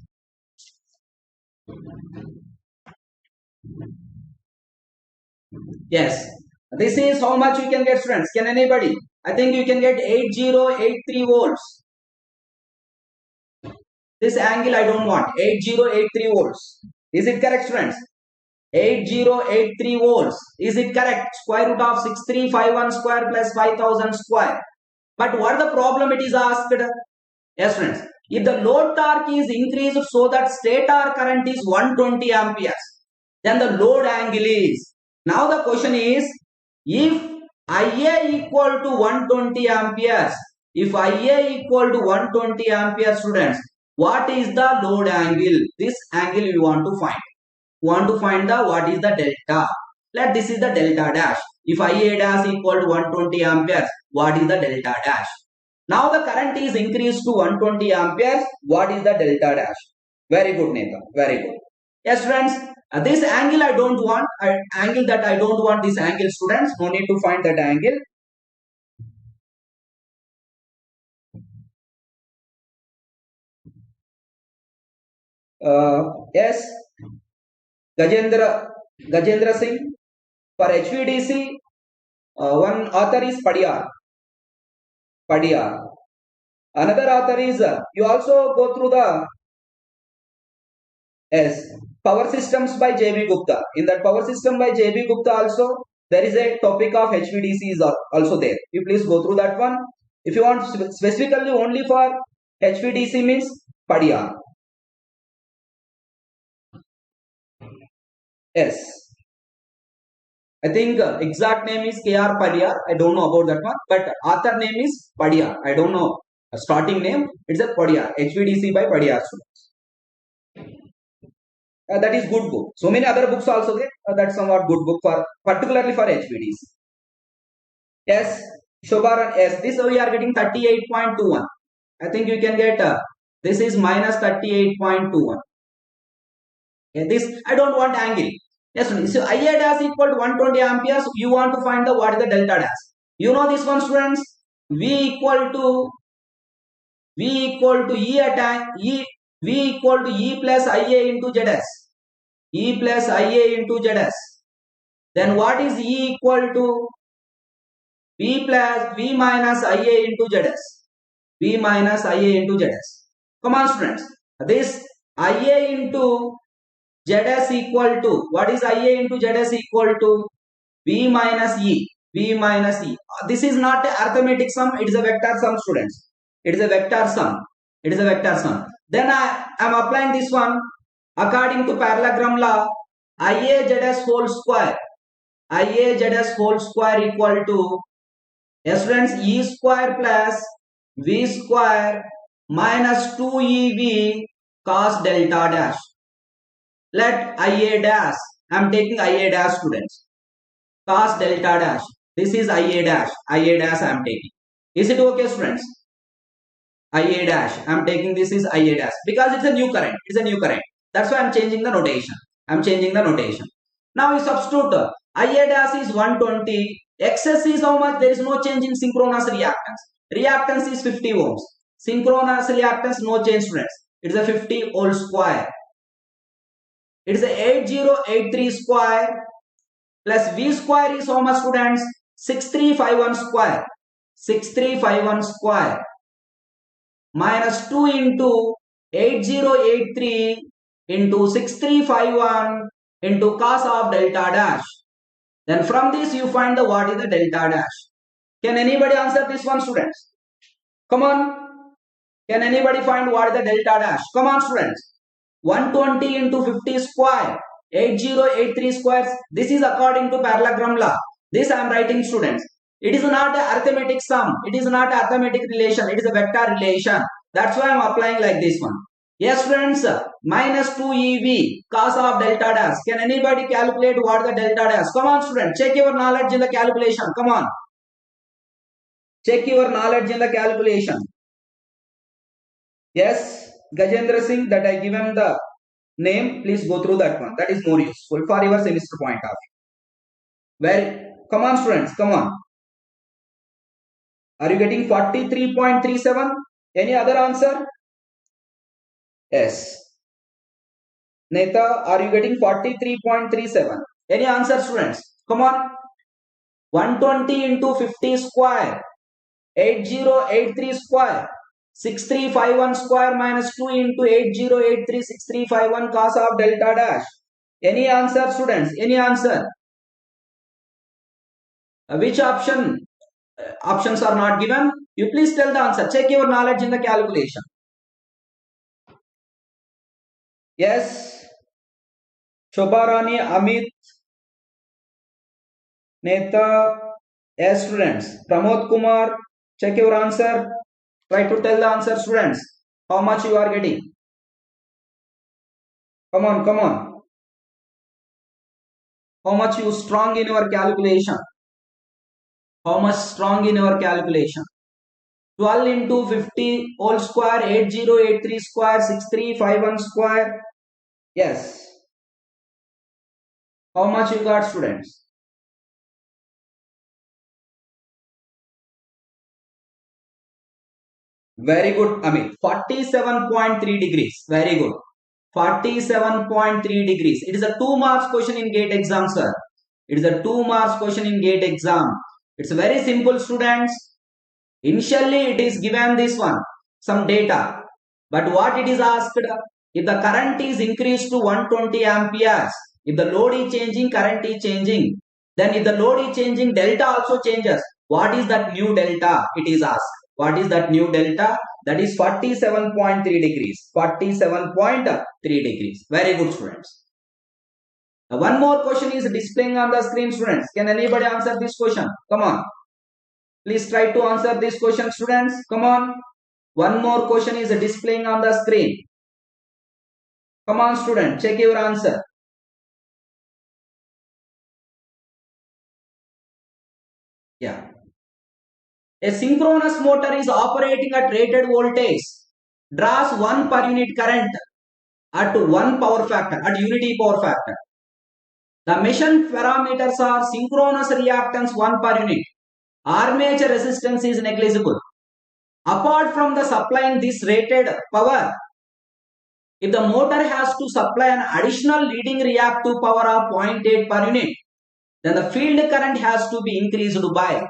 Yes. This is how much you can get, students. Can anybody? I think you can get 8083 volts. This angle I don't want. 8083 volts. Is it correct, students? 8083 volts. Is it correct? Square root of 6351 square plus 5000 square. But what the problem it is asked? Yes, friends. If the load torque is increased so that stator current is 120 amperes, then the load angle is. Now the question is, if IA equal to 120 amperes, if IA equal to 120 amperes, students, what is the load angle? This angle we want to find. We want to find the what is the delta. Let this is the delta dash. If IA dash equal to 120 amperes, what is the delta dash? Now the current is increased to 120 amperes. What is the delta dash? Very good, Nathan. Very good. Yes, friends. This angle I don't want. Angle that I don't want, this angle, students. No need to find that angle. Yes. Gajendra Singh. For HVDC, one author is Padiyar. Another author is, you also go through the Power Systems by J.B. Gupta. In that Power System by J.B. Gupta also, there is a topic of HVDC is also there. You please go through that one. If you want specifically only for HVDC means Padiyar. Yes. I think exact name is K.R. Padiyar. I don't know about that one. But author name is Padiyar. I don't know. Starting name, it's a Padiyar. HVDC by Padiyar students. That is good book. So many other books also there. That's somewhat good book for particularly for HVDC. Yes, Shobharan, yes. This we are getting 38.21. I think you can get this is minus 38.21. This I don't want angle. Yes, so IA dash equal to 120 amperes. You want to find the what is the delta dash? You know this one, students. V equal to E at E. V equal to E plus IA into ZS. E plus IA into ZS. Then what is E equal to? V minus IA into ZS. V minus IA into ZS. Come on, students. This IA into ZS equal to, what is IA into ZS equal to? V minus E. V minus E. This is not a arithmetic sum. It is a vector sum, students. It is a vector sum. It is a vector sum. Then I am applying this one according to parallelogram law. IA ZS whole square. IA ZS whole square equal to, yes, friends, E square plus V square minus 2EV cos delta dash. Let IA dash. I am taking IA dash, students. Cos delta dash. This is IA dash. IA dash I am taking. Is it okay, students? IA dash. I am taking this is IA dash because it's a new current. It's a new current. That's why I am changing the notation. I am changing the notation. Now we substitute IA dash is 120. XS is how much? There is no change in synchronous reactance. Reactance is 50 ohms. Synchronous reactance no change, students. It is a 50 whole square. It is a 8083 square plus V square is how much, students? 6351 square. 6351 square minus 2 into 8083 into 6351 into cos of delta dash. Then from this you find the what is the delta dash. Can anybody answer this one, students? Come on. Can anybody find what is the delta dash? Come on, students. 120 into 50 square. 8083 squares. This is according to parallelogram law. This I am writing, students. It is not an arithmetic sum. It is not an arithmetic relation. It is a vector relation. That's why I am applying like this one. Yes, friends, minus 2EV cos of delta dash. Can anybody calculate what the delta dash? Come on, students. Check your knowledge in the calculation. Come on. Check your knowledge in the calculation. Yes, Gajendra Singh, that I given the name. Please go through that one. That is more useful for your semester point of view. Well, come on, students. Come on. Are you getting 43.37? Any other answer? Yes. Neta, are you getting 43.37? Any answer, students? Come on. 120 into 50 square. 8083 square. 6351 square minus 2 into 8083 6351 cos of delta dash. Any answer, students? Any answer? Which option? Options are not given. You please tell the answer. Check your knowledge in the calculation. Yes. Shobharani, Amit, Neta. Yes, students. Pramod Kumar, check your answer. Try to tell the answer, students. How much you are getting? Come on, come on. How much you strong in your calculation? How much strong in your calculation? 12 into 50 whole square, 8083 square, 6351 square. Yes. How much you got, students? Very good, Amit. 47.3 degrees. Very good. 47.3 degrees. It is a 2 marks question in GATE exam, sir. It is a 2 marks question in GATE exam. It's very simple, students. Initially, it is given this one, some data. But what it is asked, if the current is increased to 120 amperes, if the load is changing, current is changing. Then if the load is changing, delta also changes. What is that new delta? It is asked. What is that new delta? That is 47.3 degrees. 47.3 degrees. Very good, students. One more question is displaying on the screen, students. Can anybody answer this question? Come on. Please try to answer this question, students. Come on. One more question is displaying on the screen. Come on, student. Check your answer. Yeah. A synchronous motor is operating at rated voltage, draws 1 per unit current at 1 power factor, at unity power factor. The machine parameters are synchronous reactance 1 per unit. Armature resistance is negligible. Apart from the supplying this rated power, if the motor has to supply an additional leading reactive power of 0.8 per unit, then the field current has to be increased by.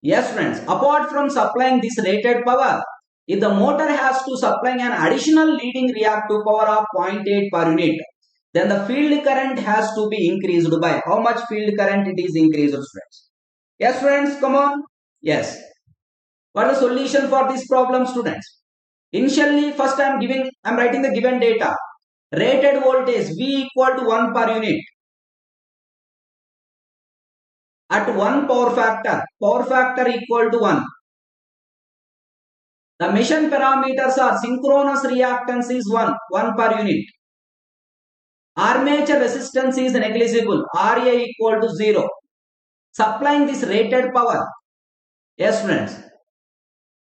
Yes, friends, apart from supplying this rated power, if the motor has to supply an additional leading reactive power of 0.8 per unit, then the field current has to be increased by. How much field current it is increased, friends? Yes, friends, come on. Yes. What is the solution for this problem, students? Initially, first I am writing the given data. Rated voltage V equal to 1 per unit. At 1 power factor equal to 1. The machine parameters are synchronous reactance is 1 per unit. Armature resistance is negligible, Ra equal to 0. Supplying this rated power. Yes, friends.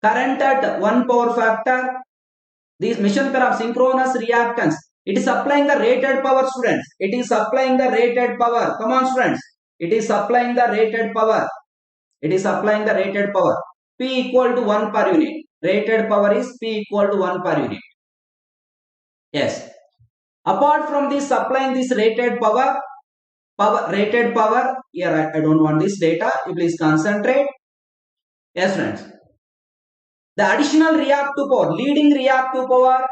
Current at 1 power factor. This machine pair of synchronous reactance. It is supplying the rated power, students. It is supplying the rated power. Come on, students. It is supplying the rated power. It is supplying the rated power. P equal to 1 per unit. Rated power is P equal to 1 per unit. Yes. Apart from this supplying this rated power, here I don't want this data. You please concentrate. Yes, friends. The additional reactive power, leading reactive power,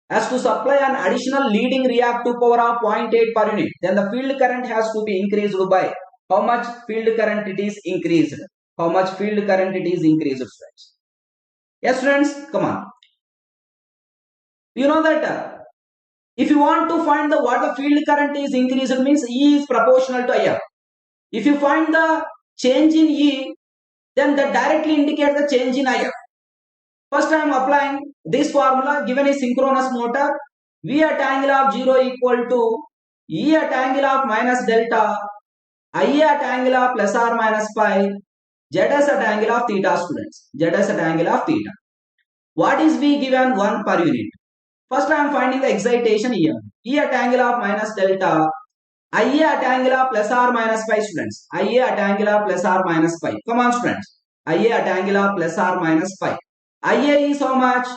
has to supply an additional leading reactive power of 0.8 per unit. Then the field current has to be increased by. How much field current it is increased? How much field current it is increased, friends? Yes, friends, come on. You know that if you want to find the what the field current is increased, it means E is proportional to IF. If you find the change in E, then that directly indicates the change in IF. First I am applying this formula given a synchronous motor. V at angle of 0 equal to E at angle of minus delta, I at angle of plus or minus pi, Zs at angle of theta, students. Zs at angle of theta. What is V given? 1 per unit. First I am finding the excitation EMF. E at angle of minus delta, IA at angle of plus or minus pi, students. IA at angle of plus or minus pi. Come on, students. IA at angle of plus or minus pi. IA is how much?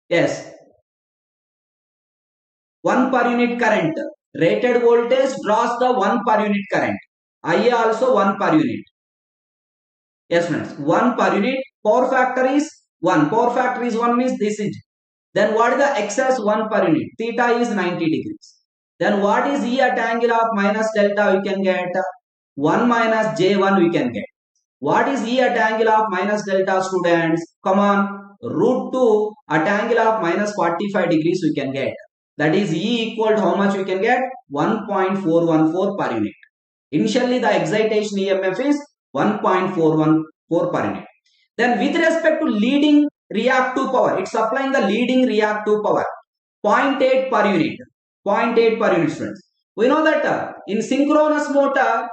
Yes. 1 per unit current. Rated voltage draws the 1 per unit current. IA also 1 per unit. Yes, friends. 1 per unit. Power factor is 1. Power factor is 1 means this is. Then what is the excess? 1 per unit. Theta is 90 degrees. Then what is E at angle of minus delta? We can get 1 minus J1 we can get. What is E at angle of minus delta, students? Come on. Root 2 at angle of minus 45 degrees we can get. That is E equal to how much we can get? 1.414 per unit. Initially the excitation EMF is 1.414 per unit. Then with respect to leading reactive power, it's supplying the leading reactive power 0.8 per unit. 0.8 per unit, students. We know that in synchronous motor,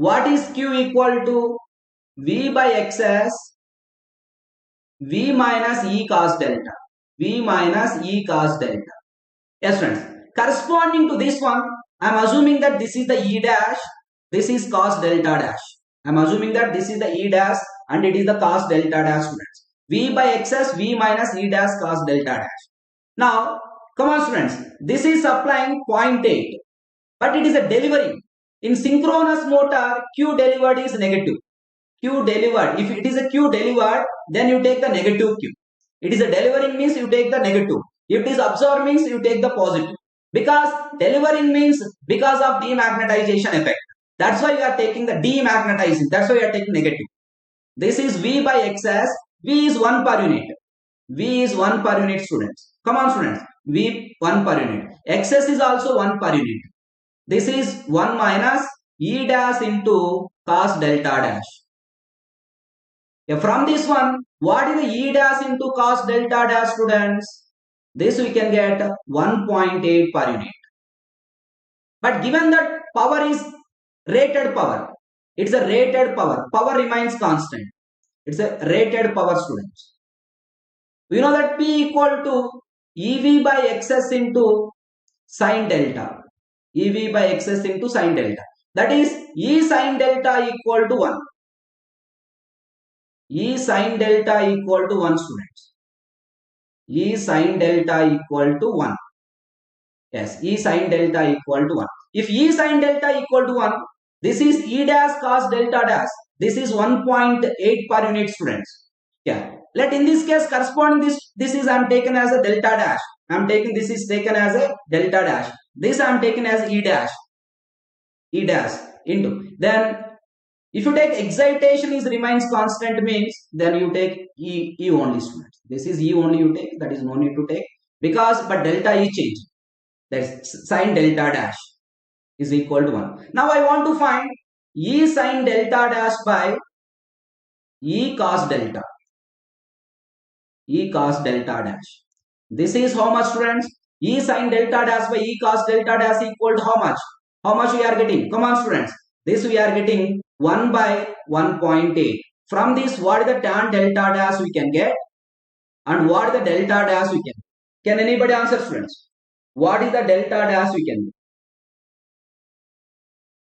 What is Q equal to? V by XS V minus E cos delta. V minus E cos delta. Yes, friends. Corresponding to this one, I am assuming that this is the E dash, this is cos delta dash. I am assuming that this is the E dash and it is the cos delta dash, students. V by XS V minus E dash cos delta dash. Now, come on, students. This is supplying 0.8, but it is a delivery. In synchronous motor, Q delivered is negative. Q delivered. If it is a Q delivered, then you take the negative Q. It is a delivering means you take the negative. If it is absorbed means you take the positive. Because delivering means because of demagnetization effect. That's why you are taking the demagnetizing. That's why you are taking negative. This is V by XS. V is 1 per unit. V is 1 per unit, students. Come on, students. V 1 per unit. XS is also 1 per unit. This is 1 minus E dash into cos delta dash. From this one, what is the E dash into cos delta dash, students? This we can get 1.8 per unit. But given that power is rated power, it's a rated power. Power remains constant. It's a rated power, students. We know that P equal to EV by XS into sin delta. EV by XS into sin delta. That is E sin delta equal to 1. E sin delta equal to 1, students. E sin delta equal to 1. Yes, E sin delta equal to 1. If E sin delta equal to 1, this is E dash cos delta dash. This is 1.8 per unit, students. Yeah. Let in this case corresponding this is I am taken as a delta dash. I am taking this is taken as a delta dash. This I am taken as E dash. E dash into. Then if you take excitation is remains constant means then you take E only, students. This is E only you take. That is no need to take because but delta E change. That's sin delta dash is equal to 1. Now I want to find E sin delta dash by E cos delta. E cos delta dash. This is how much, students? E sin delta dash by E cos delta dash equal to how much? How much we are getting? Come on, students. This we are getting 1 by 1.8. From this, what is the tan delta dash we can get? And what is the delta dash we can get? Can anybody answer, students? What is the delta dash we can get?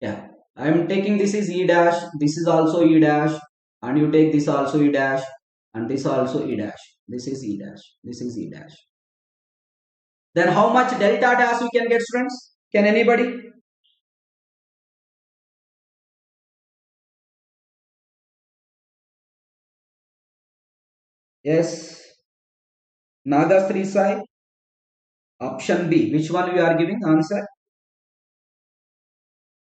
Yeah, I am taking this is E dash, this is also E dash, and you take this also E dash, and this also E dash. This is E dash, this is E dash. Then how much delta dash we can get, students? Can anybody? Yes. Nagasri Sai. Option B. Which one we are giving answer?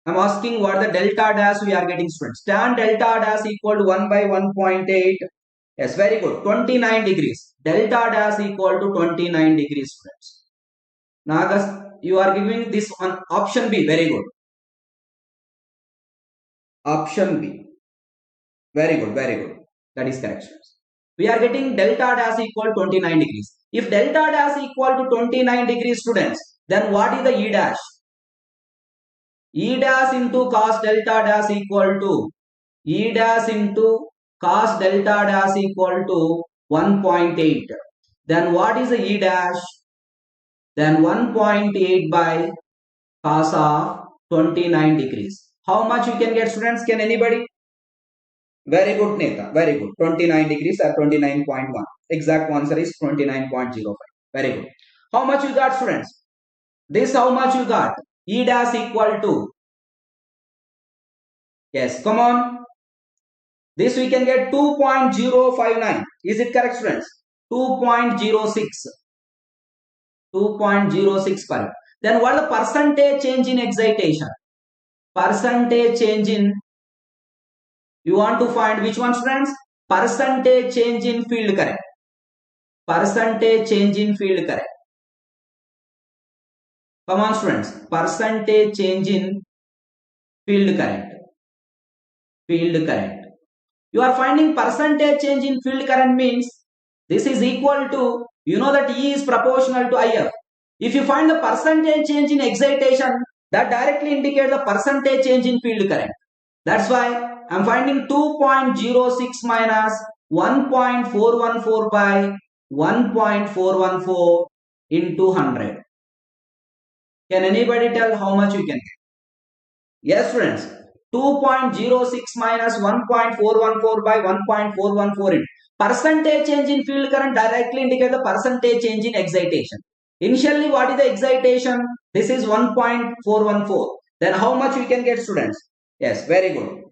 I am asking what the delta dash we are getting, students. Tan delta dash equal to 1 by 1.8. Yes, very good. 29 degrees. Delta dash equal to 29 degrees, students. Nagas, you are giving this on option B. Very good. Option B. Very good, very good. That is correct, students. We are getting delta dash equal 29 degrees. If delta dash equal to 29 degrees, students, then what is the E dash? E dash into cos delta dash equal to E dash into cos delta dash equal to 1.8. Then what is the E dash? Then 1.8 by cos of 29 degrees. How much you can get, students? Can anybody? Very good, Neta. Very good. 29 degrees or 29.1. Exact answer is 29.05. Very good. How much you got, students? This how much you got? E dash equal to. Yes, come on. This we can get 2.059. Is it correct, students? 2.06. 2.06 per. Then what is the percentage change in excitation? Percentage change in. You want to find which one, students? Percentage change in field current. Percentage change in field current. Come on, students. Percentage change in field current. Field current. You are finding percentage change in field current means this is equal to, you know that E is proportional to IF. If you find the percentage change in excitation, that directly indicates the percentage change in field current. That's why I'm finding 2.06 minus 1.414 by 1.414 into 100. Can anybody tell how much you can get? Yes, friends. 2.06 minus 1.414 by 1.414. Percentage change in field current directly indicate the percentage change in excitation. Initially, what is the excitation? This is 1.414. Then how much we can get, students? Yes, very good.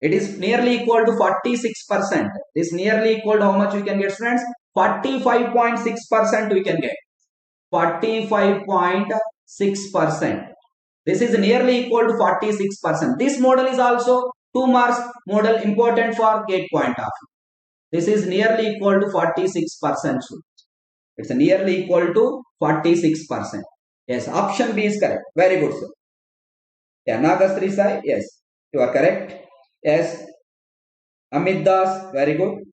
It is nearly equal to 46%. This nearly equal to how much we can get, students? 45.6% we can get. 45.6%. This is nearly equal to 46%. This model is also 2 marks model, important for gate point of view. This is nearly equal to 46%. It's nearly equal to 46%. Yes, option B is correct. Very good, sir. Yeah, Nagastri Sai, yes, you are correct. Yes, Amit Das, very good.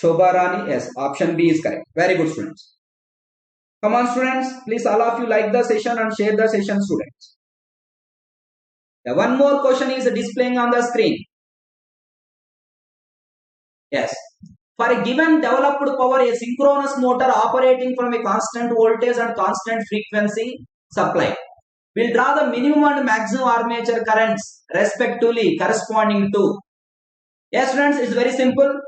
Shobha Rani, yes, option B is correct. Very good, students. Come on, students, please all of you like the session and share the session, students. Yeah, one more question is displaying on the screen. Yes. For a given developed power, a synchronous motor operating from a constant voltage and constant frequency supply will draw the minimum and maximum armature currents respectively corresponding to. Yes, friends, it's very simple.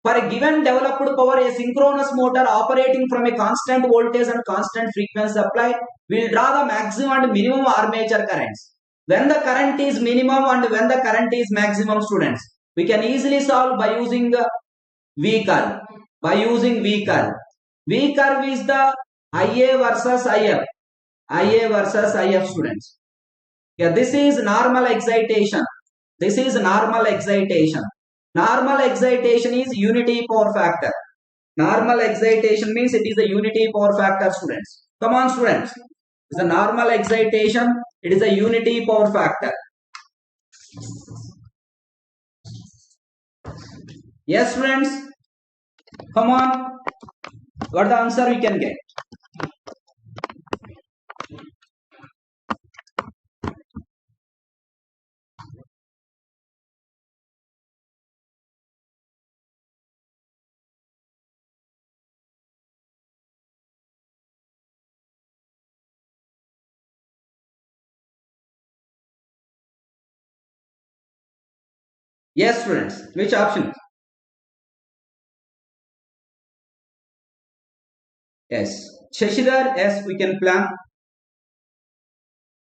For a given developed power, a synchronous motor operating from a constant voltage and constant frequency supply will draw the maximum and minimum armature currents. When the current is minimum and when the current is maximum, students, we can easily solve by using V curve. By using V curve. V curve is the IA versus IF. IA versus IF, students. Yeah, this is normal excitation. This is normal excitation. Normal excitation is unity power factor. Normal excitation means it is a unity power factor, students. Come on, students. It's a normal excitation. It is a unity power factor. Yes, friends. Come on. What the answer we can get? Yes, students. Which option? Yes. Shashidhar, yes, we can plan.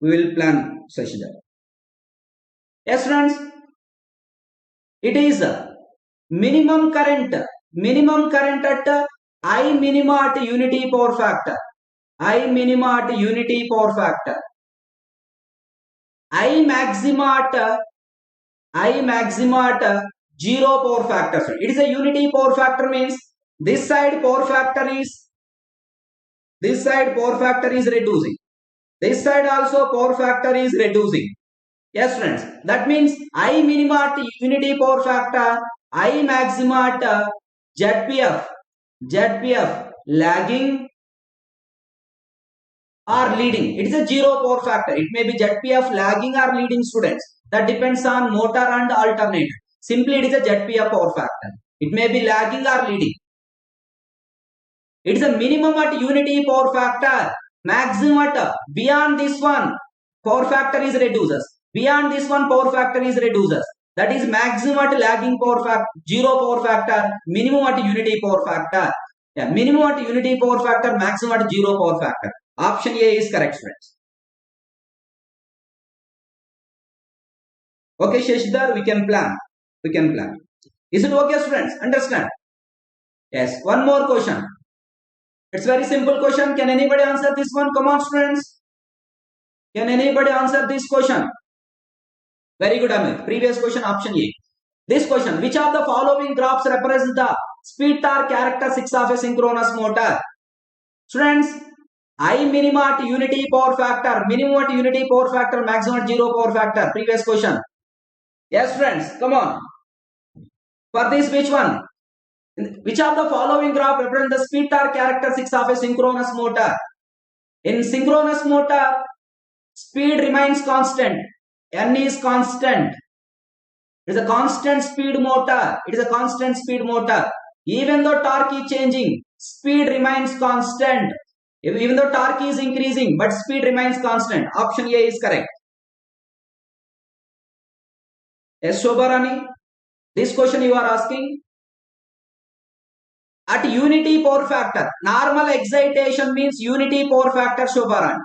We will plan, Shashidhar. Yes, friends. It is minimum current at I minima at unity power factor. I minima at unity power factor. I maxima at 0 power factor. It is a unity power factor, means this side power factor is reducing. This side also power factor is reducing. Yes, friends. That means I minima at unity power factor, I maxima at ZPF lagging or leading. It is a 0 power factor. It may be ZPF lagging or leading, students. That depends on motor and alternator. Simply it is a ZPF power factor. It may be lagging or leading. It is a minimum at unity power factor. Maximum at beyond this one power factor is reduces. Beyond this one power factor is reduces. That is maximum at lagging power factor, 0 power factor, minimum at unity power factor. Yeah, minimum at unity power factor, maximum at 0 power factor. Option A is correct, friends. Okay, Shashidhar, we can plan. Is it okay, students? Understand? Yes. One more question. It's very simple question. Can anybody answer this one? Come on, students. Can anybody answer this question? Very good, Amit. Previous question, option A. This question, which of the following graphs represents the speed torque characteristics of a synchronous motor? Students, I minima at unity power factor, minimum at unity power factor, maximum at 0 power factor. Previous question. Yes, friends, come on. For this, which one? Which of the following graph represents the speed torque characteristics of a synchronous motor? In synchronous motor, speed remains constant. N is constant. It is a constant speed motor. It is a constant speed motor. Even though torque is changing, speed remains constant. Even though torque is increasing, but speed remains constant. Option A is correct. Yes, Shobarani. This question you are asking. At unity power factor, normal excitation means unity power factor, Shobarani.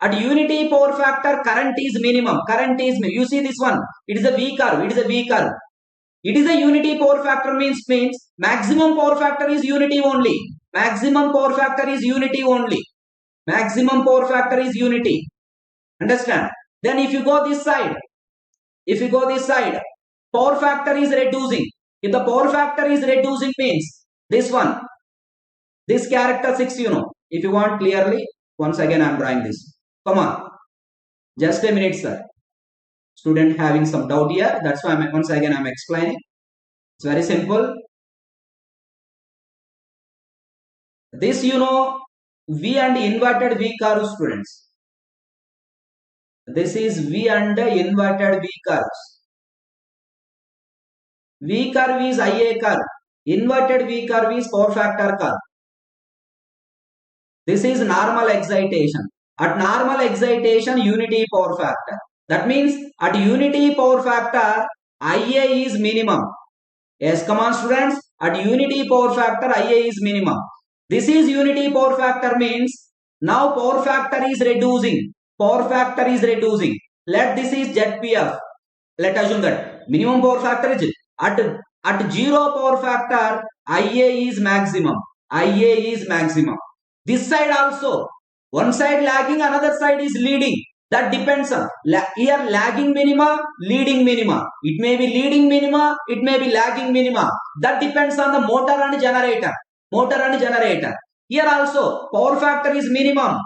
At unity power factor, current is minimum. Current is, you see this one. It is a V curve. It is a V curve. It is a unity power factor means maximum power factor is unity only. Maximum power factor is unity only. Maximum power factor is unity. Understand? Then if you go this side, power factor is reducing. If the power factor is reducing means this one, this characteristics you know. If you want clearly, once again I am drawing this. Come on. Just a minute, sir. Student having some doubt here. That's why once again I am explaining. It's very simple. This you know V and inverted V curve, students. This is V and inverted V curves. V curve is IA curve. Inverted V curve is power factor curve. This is normal excitation. At normal excitation, unity power factor. That means at unity power factor, IA is minimum. Yes, come on students. At unity power factor, IA is minimum. This is unity power factor means now power factor is reducing. Power factor is reducing. Let this is ZPF. Let assume that minimum power factor is at zero power factor, IA is maximum. IA is maximum. This side also, one side lagging, another side is leading. That depends on here lagging minima, leading minima. It may be leading minima, it may be lagging minima. That depends on the motor and generator. Motor and generator. Here also power factor is minimum.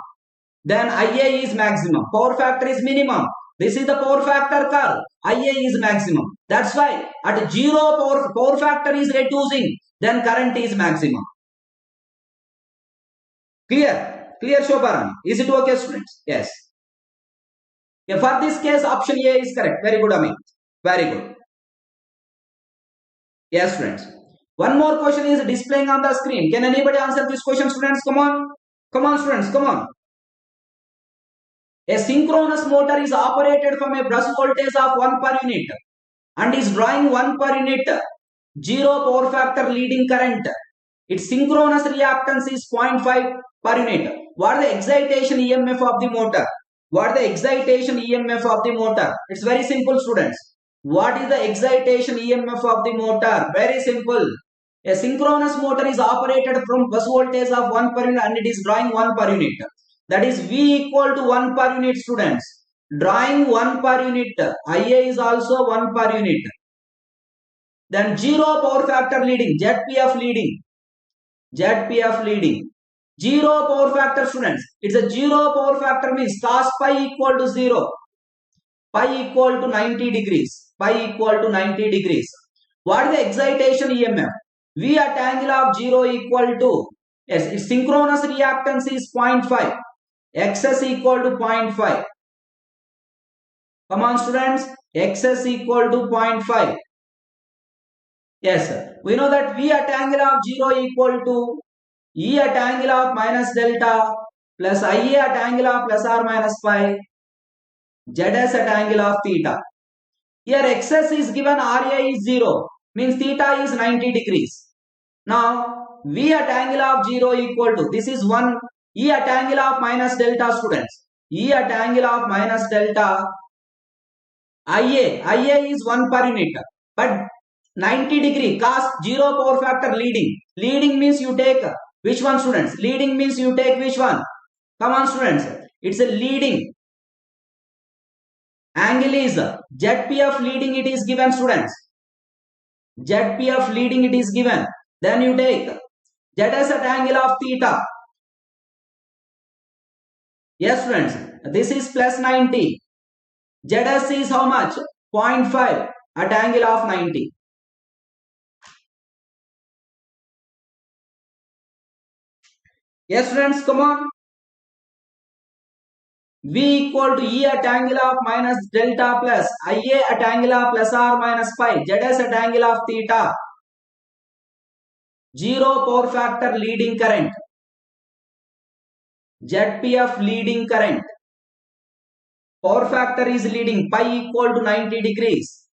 Then IA is maximum. Power factor is minimum. This is the power factor curve. IA is maximum. That's why at zero power factor is reducing. Then current is maximum. Clear? Clear, Shobharani? Is it okay, students? Yes. Yeah, for this case, option A is correct. Very good, Amit. Very good. Yes, friends. One more question is displaying on the screen. Can anybody answer this question, students? Come on. Come on, students. Come on. A synchronous motor is operated from a brush voltage of 1 per unit and is drawing 1 per unit. Zero power factor leading current. Its synchronous reactance is 0.5 per unit. What is the excitation EMF of the motor? What is the excitation EMF of the motor? It's very simple, students. What is the excitation EMF of the motor? Very simple. A synchronous motor is operated from bus voltage of 1 per unit and it is drawing 1 per unit. That is V equal to 1 per unit, students. Drawing 1 per unit. IA is also 1 per unit. Then zero power factor leading. ZPF leading. ZPF leading. Zero power factor, students. It's a zero power factor means cos pi equal to 0. Pi equal to 90 degrees. Pi equal to 90 degrees. What is the excitation EMF? V at angle of 0 equal to, yes, its synchronous reactance is 0.5. XS equal to 0.5. Come on, students. XS equal to 0.5. Yes, sir. We know that V at angle of 0 equal to E at angle of minus delta plus IA at angle of plus or minus pi, ZS at angle of theta. Here XS is given, RA is 0, means theta is 90 degrees. Now V at angle of 0 equal to, this is 1, E at angle of minus delta, students. E at angle of minus delta, IA is 1 per unit, but 90 degree, cos 0 power factor leading. Leading means you take which one, students? Leading means you take which one? Come on, students. It's a leading. Angle is ZPF leading, it is given, students. ZPF leading, it is given. Then you take ZS at angle of theta. Yes, friends. This is plus 90. ZS is how much? 0.5 at angle of 90. Yes, friends, come on. V equal to E at angle of minus delta plus IA at angle of plus or minus phi. ZS at angle of theta. 0 power factor leading current. ZPF leading current. Power factor is leading, pi equal to 90 degrees.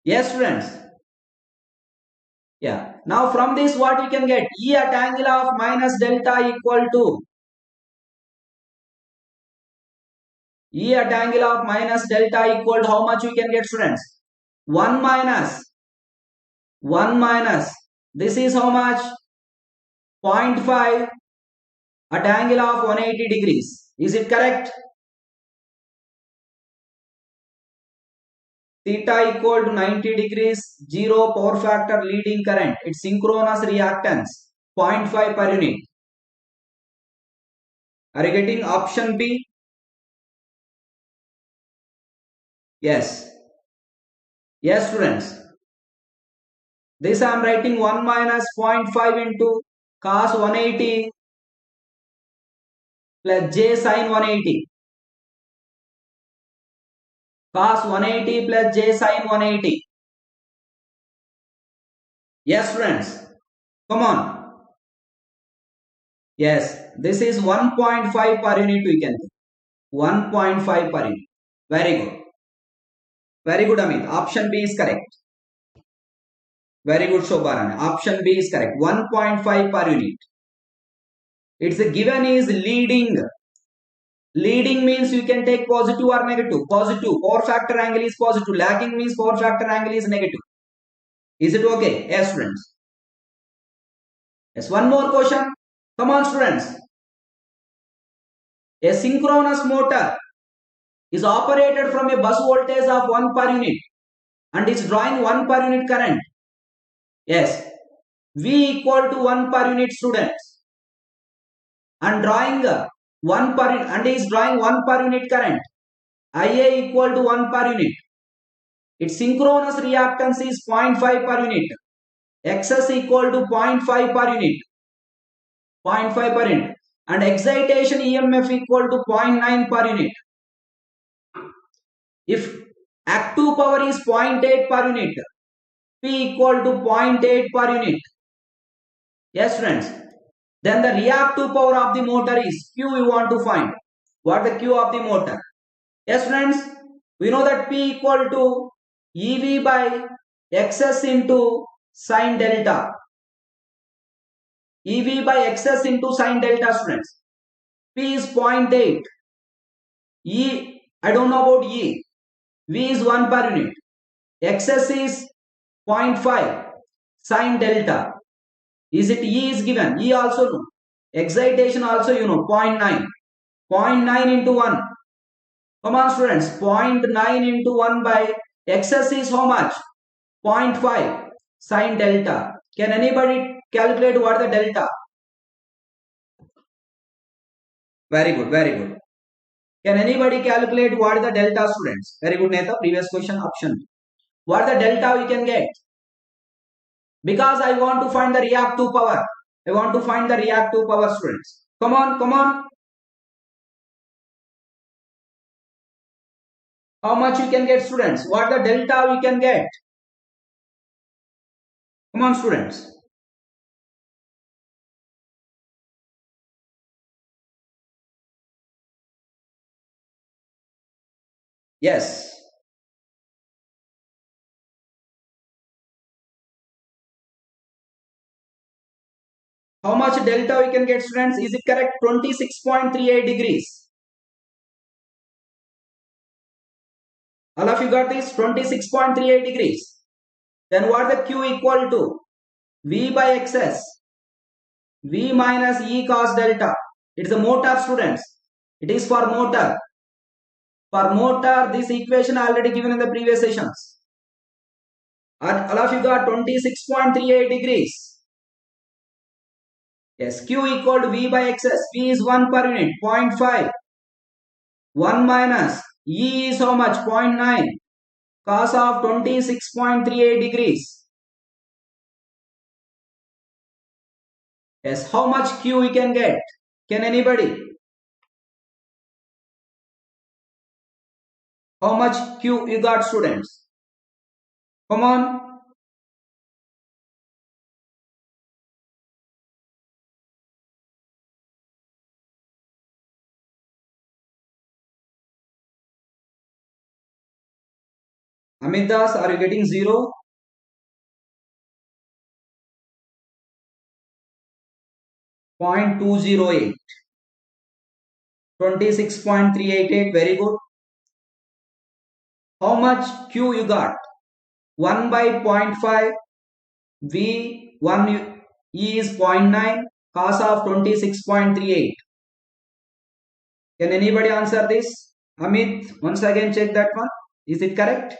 Yes, students. Yeah. Now from this what we can get? E at angle of minus delta equal to E at angle of minus delta equal to how much we can get, students? 1 minus. This is how much? 0.5 at angle of 180 degrees. Is it correct? Theta equal to 90 degrees, 0 power factor leading current. It's synchronous reactance, 0.5 per unit. Are you getting option B? Yes. Yes, students. This I am writing 1 minus 0.5 into cos 180 plus j sin 180. Cos 180 plus j sin 180. Yes, students. Come on. Yes, this is 1.5 per unit we can do. 1.5 per unit. Very good. Very good, Amit. Option B is correct. Very good, Shobharan. Option B is correct. 1.5 per unit. It's given is leading. Leading means you can take positive or negative. Positive. Power factor angle is positive. Lagging means power factor angle is negative. Is it okay? Yes, students. Yes, one more question. Come on, students. A synchronous motor is operated from a bus voltage of 1 per unit and is drawing 1 per unit current. Yes. V equal to 1 per unit, students. And drawing 1 per unit and is drawing 1 per unit current. IA equal to 1 per unit. Its synchronous reactance is 0.5 per unit. XS equal to 0.5 per unit. 0.5 per unit. And excitation EMF equal to 0.9 per unit. If active power is 0.8 per unit, P equal to 0.8 per unit. Yes, friends. Then the reactive power of the motor is Q we want to find. What the Q of the motor? Yes, friends. We know that P equal to EV by XS into sine delta. EV by XS into sine delta, students. P is 0.8. E, I don't know about E. V is 1 per unit. XS is 0.5. Sine delta. Is it E is given? E also no. Excitation also you know 0.9. 0.9 into 1. Come on, students. 0.9 into 1 by XS is how much? 0.5 sine delta. Can anybody calculate what the delta? Very good, very good. Can anybody calculate what the delta, students? Very good, Netha. Previous question, option B. What the delta we can get? Because I want to find the reactive power. I want to find the reactive power, students. Come on, come on. How much you can get, students? What the delta we can get? Come on, students. Yes. How much delta we can get, students? Is it correct? 26.38 degrees. All of you got this? 26.38 degrees. Then what the Q equal to? V by XS. V minus E cos delta. It is a motor, students. It is for motor. For motor, this equation already given in the previous sessions. All of you got 26.38 degrees. Yes, Q equal to V by XS. V is 1 per unit, 0.5. 1 minus E is how much? 0.9. Cos of 26.38 degrees. Yes, how much Q we can get? Can anybody? How much Q you got, students? Come on. Amit Das, are you getting 0? Point 208. 26.388. Very good. How much Q you got? 1 by 0.5. V 1 E is 0.9. Cos of 26.38. Can anybody answer this? Amit, once again check that one. Is it correct?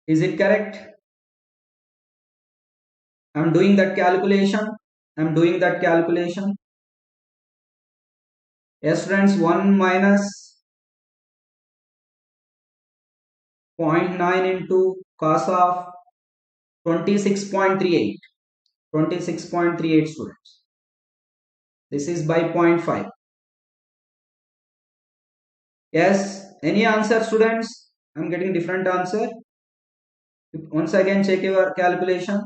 Is it correct? I'm doing that calculation. I'm doing that calculation. Yes, friends, 1 minus 0.9 into cos of 26.38. 26.38 students. This is by 0.5. Yes, any answer, students? I'm getting different answer. Once again check your calculation.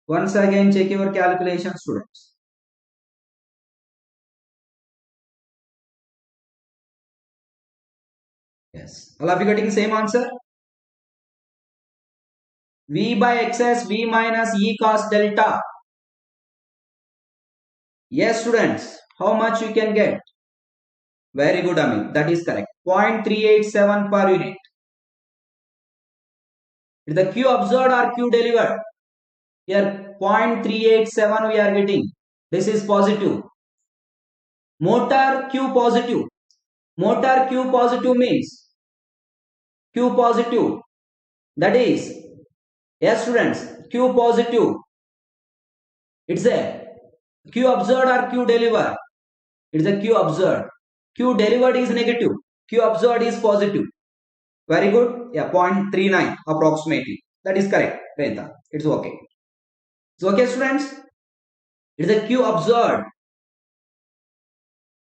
Once again check your calculation, students. Yes, all of you getting same answer? V by excess V minus E cos delta. Yes, students. How much you can get? Very good, Amit. That is correct. 0.387 per unit. Is the Q observed or Q delivered? Here 0.387 we are getting. This is positive. Motor Q positive. Motor Q positive means Q positive. That is, yes, students, Q positive. It's a Q observed or Q delivered. It's a Q observed. Q delivered is negative. Q observed is positive. Very good. Yeah, 0.39 approximately. That is correct, Renta. It's okay. It's okay, students. It's a Q observed.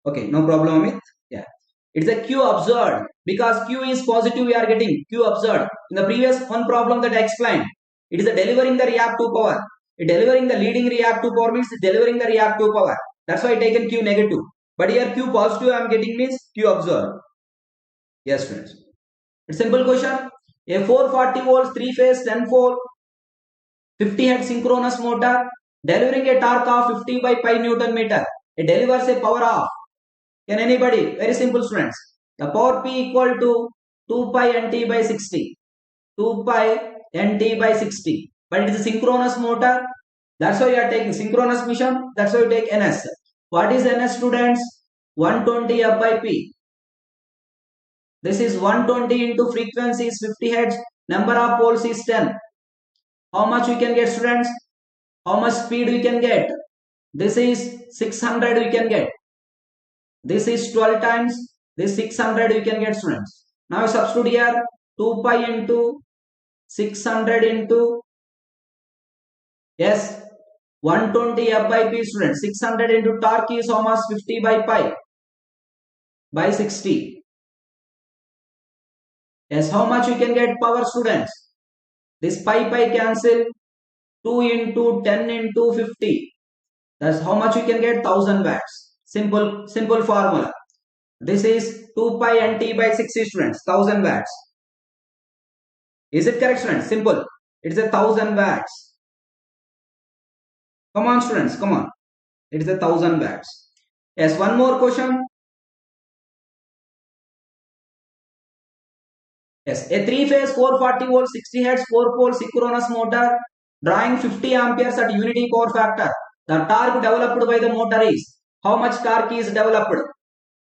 Okay, no problem, Amit. Yeah. It's a Q observed. Because Q is positive, we are getting Q observed. In the previous one problem that I explained, it is a delivering the reactive power. Delivering the leading reactive power means delivering the reactive power. That's why I taken Q negative. But here Q positive I am getting means Q observed. Yes, friends. It's simple question. A 440 volts 3-phase 10-pole 50 head synchronous motor delivering a torque of 50 by pi Newton meter. It delivers a power of. Can anybody? Very simple, students. The power P equal to 2 pi nt by 60. 2 pi nt by 60. But it is a synchronous motor. That's why you are taking synchronous mission. That's why you take NS. What is NS, students? 120 F by P. This is 120 into frequency is 50 hertz. Number of poles is 10. How much we can get, students? How much speed we can get? This is 600 we can get. This is 12 times. This 600 we can get, students. Now substitute here 2 pi into 600 into, yes, 120 F by P, students. 600 into torque is how much? 50 by pi by 60. Yes, how much you can get power, students? This pi cancel. 2 into 10 into 50. That's how much you can get? 1000 watts. Simple formula. This is 2 pi nt by 60, students. 1000 watts. Is it correct, students? Simple. It's a 1000 watts. Come on, students. Come on. It is a 1000 watts. Yes, one more question. Yes, a 3-phase 440 volt 60 hertz 4-pole synchronous motor drawing 50 amperes at unity power factor. The torque developed by the motor is, how much torque is developed?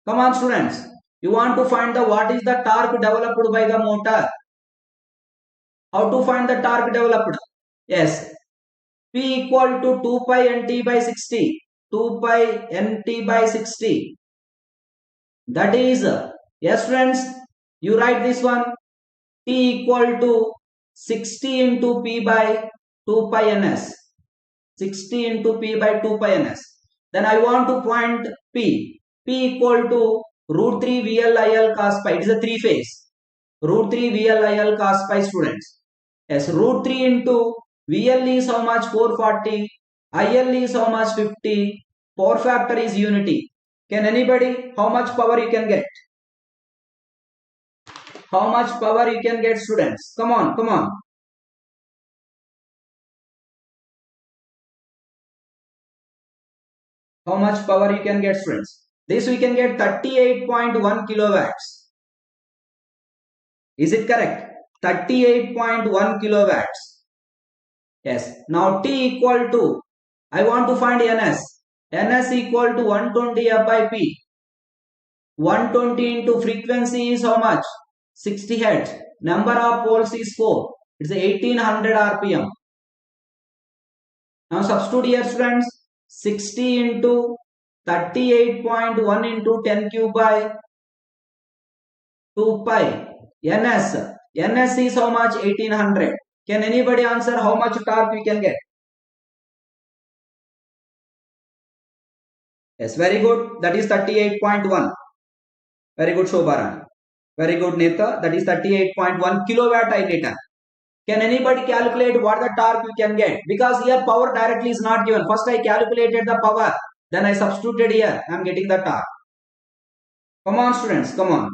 Come on, students. You want to find the what is the torque developed by the motor? How to find the torque developed? Yes, P equal to 2 pi nt by 60. 2 pi nt by 60. That is, yes, friends, you write this one. T equal to 60 into P by 2 pi ns. 60 into P by 2 pi ns. Then I want to find P. P equal to root 3 VLIL cos pi. It is a three phase. Root 3 VLIL cos pi, students. Yes, root 3 into VL is how much? 440. IL is how much? 50. Power factor is unity. Can anybody, how much power you can get? How much power you can get, students? Come on, come on. How much power you can get, students? This we can get 38.1 kilowatts. Is it correct? 38.1 kilowatts. Yes. Now T equal to, I want to find Ns. Ns equal to 120 F by P. 120 into frequency is how much? 60 Hertz. Number of poles is 4. It's 1800 RPM. Now substitute here, students. 60 into 38.1 into 10 cube by 2 pi. Ns. Ns is how much? 1800. Can anybody answer how much torque we can get? Yes, very good. That is 38.1. Very good, Shobharani. Very good, Neta. That is 38.1 kilowatt I written. Can anybody calculate what the torque we can get? Because here power directly is not given. First I calculated the power. Then I substituted here. I am getting the torque. Come on, students. Come on.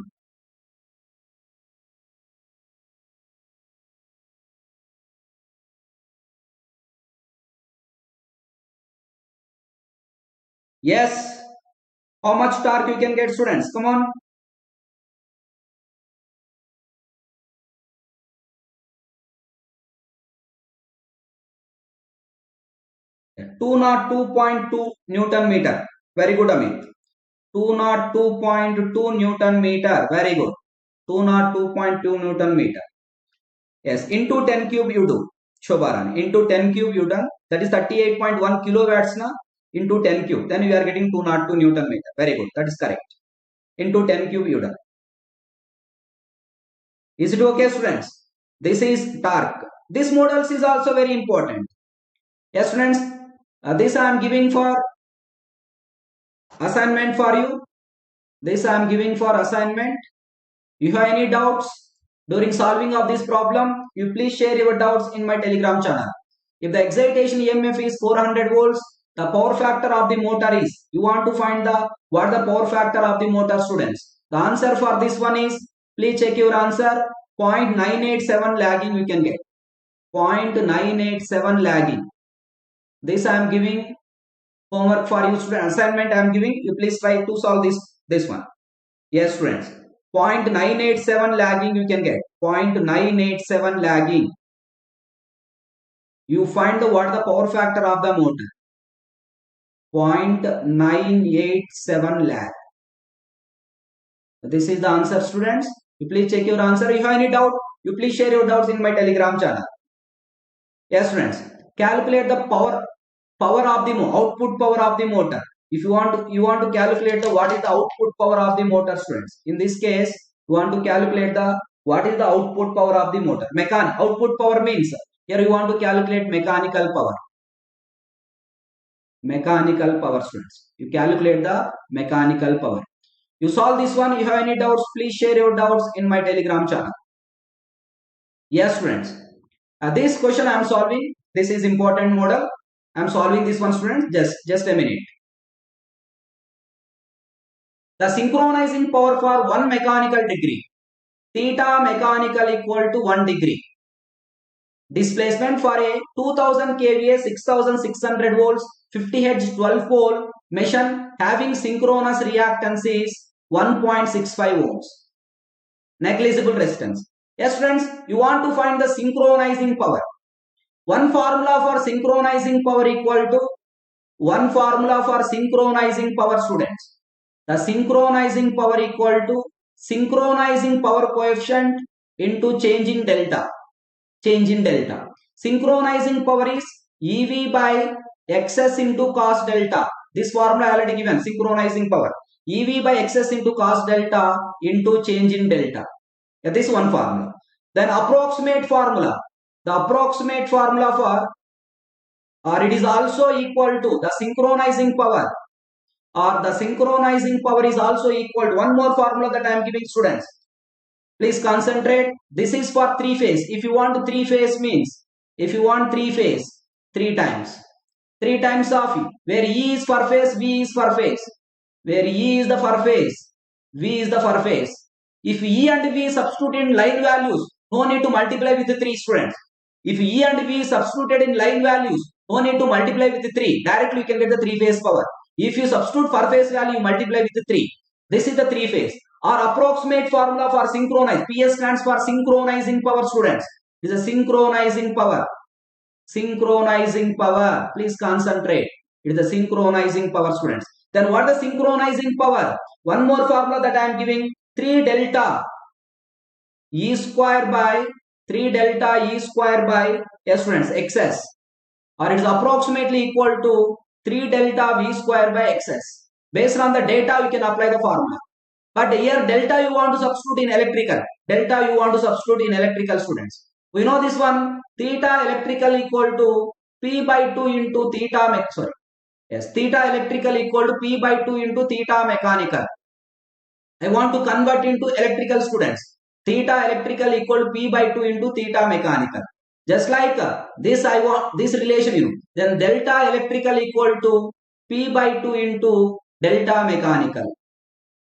Yes. How much torque you can get, students? Come on. Yeah. 202.2 Newton meter. Very good, Amit. 202.2 Newton meter. Very good. 202.2 Newton meter. Yes. Into 10 cube you do. Shobharan. Into 10 cube you done. That is 38.1 kilowatts na. Into 10 cube. Then you are getting 202 Newton meter. Very good. That is correct. Into 10 cube you done. Is it okay, students? This is torque. This models is also very important. Yes, students. This I am giving for assignment for you. This I am giving for assignment. If you have any doubts during solving of this problem, you please share your doubts in my Telegram channel. If the excitation EMF is 400 volts, the power factor of the motor is, you want to find what the power factor of the motor, students. The answer for this one is, please check your answer, 0.987 lagging you can get. 0.987 lagging. This I am giving homework for you, student. Assignment I am giving. You please try to solve this one. Yes, students. 0.987 lagging you can get. 0.987 lagging. You find what the power factor of the motor. 0.987 lag. This is the answer, students. You please check your answer. If you have any doubt, you please share your doubts in my Telegram channel. Yes, friends. Calculate the power of the output power of the motor. If you want to calculate what is the output power of the motor, students. In this case, you want to calculate what is the output power of the motor. Output power means here you want to calculate mechanical power. Mechanical power, students. You calculate the mechanical power. You solve this one. If you have any doubts, please share your doubts in my Telegram channel. Yes, friends. This question I am solving. This is important model. I am solving this one, students. Just a minute. The synchronizing power for 1 mechanical degree. Theta mechanical equal to 1 degree. Displacement for a 2000 kVA 6600 volts 50 Hz 12 pole machine having synchronous reactance is 1.65 ohms. Negligible resistance. Yes, friends, you want to find the synchronizing power. One formula for synchronizing power equal to students. The synchronizing power equal to synchronizing power coefficient into change in delta. Synchronizing power is EV by XS into cos delta. This formula already given. Synchronizing power. EV by XS into cos delta into change in delta. Yeah, this one formula. Then approximate formula. The approximate formula for or it is also equal to the synchronizing power, or the synchronizing power is also equal to one more formula that I am giving students. Please concentrate. This is for three phase. If you want three phase means, if you want three phase, three times of E, where E is for phase, V is for phase, where E is the for phase, V is the for phase. If E and V substitute in line values, no need to multiply with 3 students. If E and V substituted in line values, no need to multiply with 3. Directly you can get the 3 phase power. If you substitute for phase value, multiply with 3. This is the 3 phase. Or approximate formula for synchronize. PS stands for synchronizing power, students. This is a synchronizing power. Synchronizing power. Please concentrate. It is the synchronizing power, students. Then what is the synchronizing power? One more formula that I am giving. 3 delta E square by 3 delta E square by, yes students, XS. Or it is approximately equal to 3 delta V square by XS. Based on the data, you can apply the formula. But here delta you want to substitute in electrical. Delta you want to substitute in electrical, students. We know this one. Theta electrical equal to P by 2 into theta, sorry. Yes, theta electrical equal to P by 2 into theta mechanical. I want to convert into electrical, students. Theta electrical equal to P by 2 into theta mechanical. Just like this, I want this relation, then delta electrical equal to P by 2 into delta mechanical.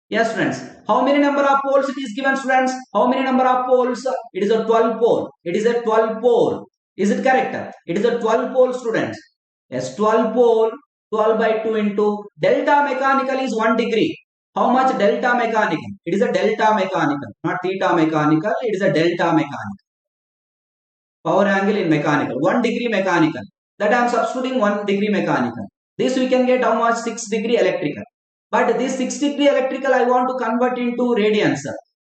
Yes, friends. How many number of poles it is given, students? How many number of poles? It is a 12 pole. It is a 12 pole. Is it correct? It is a 12 pole, students. Yes, 12 pole, 12 by 2 into delta mechanical is 1 degree. How much delta mechanical? It is a delta mechanical, not theta mechanical. It is a delta mechanical. Power angle in mechanical, 1 degree mechanical. That I am substituting 1 degree mechanical. This we can get how much? 6 degree electrical. But this 6 degree electrical I want to convert into radians.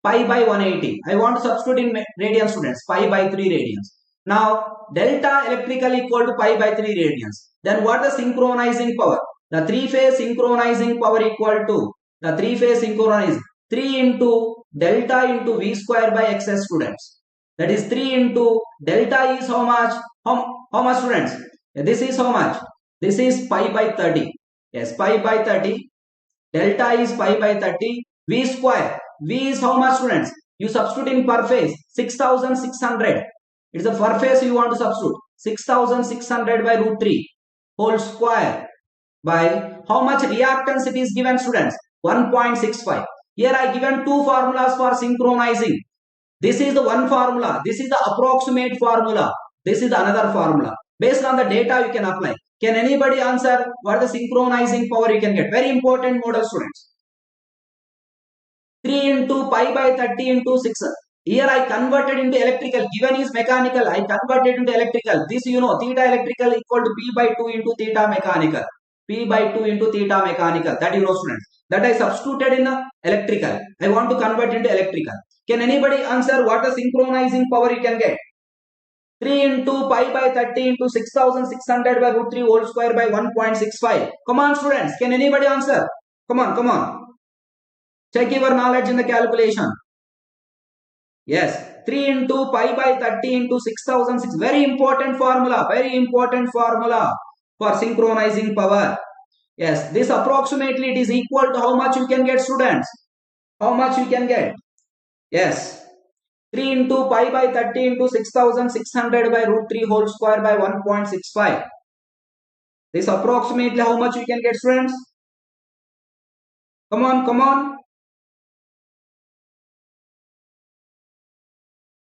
Pi by 180. I want to substitute in radians, students. Pi by 3 radians. Now delta electrical equal to pi by 3 radians. Then what is the synchronizing power? The 3 phase synchronizing power equal to the 3 phase synchronizing 3 into delta into V square by XS, students. That is 3 into delta is how much? How much, students? This is how much? This is pi by 30. Yes, pi by 30. Delta is pi by 30. V square. V is how much, students? You substitute in per phase. 6600. It is a per phase you want to substitute. 6600 by root 3 whole square by how much reactance it is given, students? 1.65. Here I given two formulas for synchronizing. This is the one formula. This is the approximate formula. This is another formula. Based on the data you can apply. Can anybody answer what the synchronizing power you can get? Very important model, students. 3 into pi by 30 into 6. Here I converted into electrical. Given is mechanical. I converted into electrical. This you know. Theta electrical equal to P by 2 into theta mechanical. P by 2 into theta mechanical. That you know, students. That I substituted in electrical. I want to convert into electrical. Can anybody answer what the synchronizing power you can get? 3 into pi by 30 into 6600 by root 3 whole square by 1.65. Come on, students. Can anybody answer? Come on, come on. Check your knowledge in the calculation. Yes, 3 into pi by 30 into 6006. Very important formula. Very important formula for synchronizing power. Yes, this approximately it is equal to how much you can get, students? How much you can get? Yes. 3 into pi by 30 into 6600 by root 3 whole square by 1.65. This approximately how much you can get, students? Come on, come on.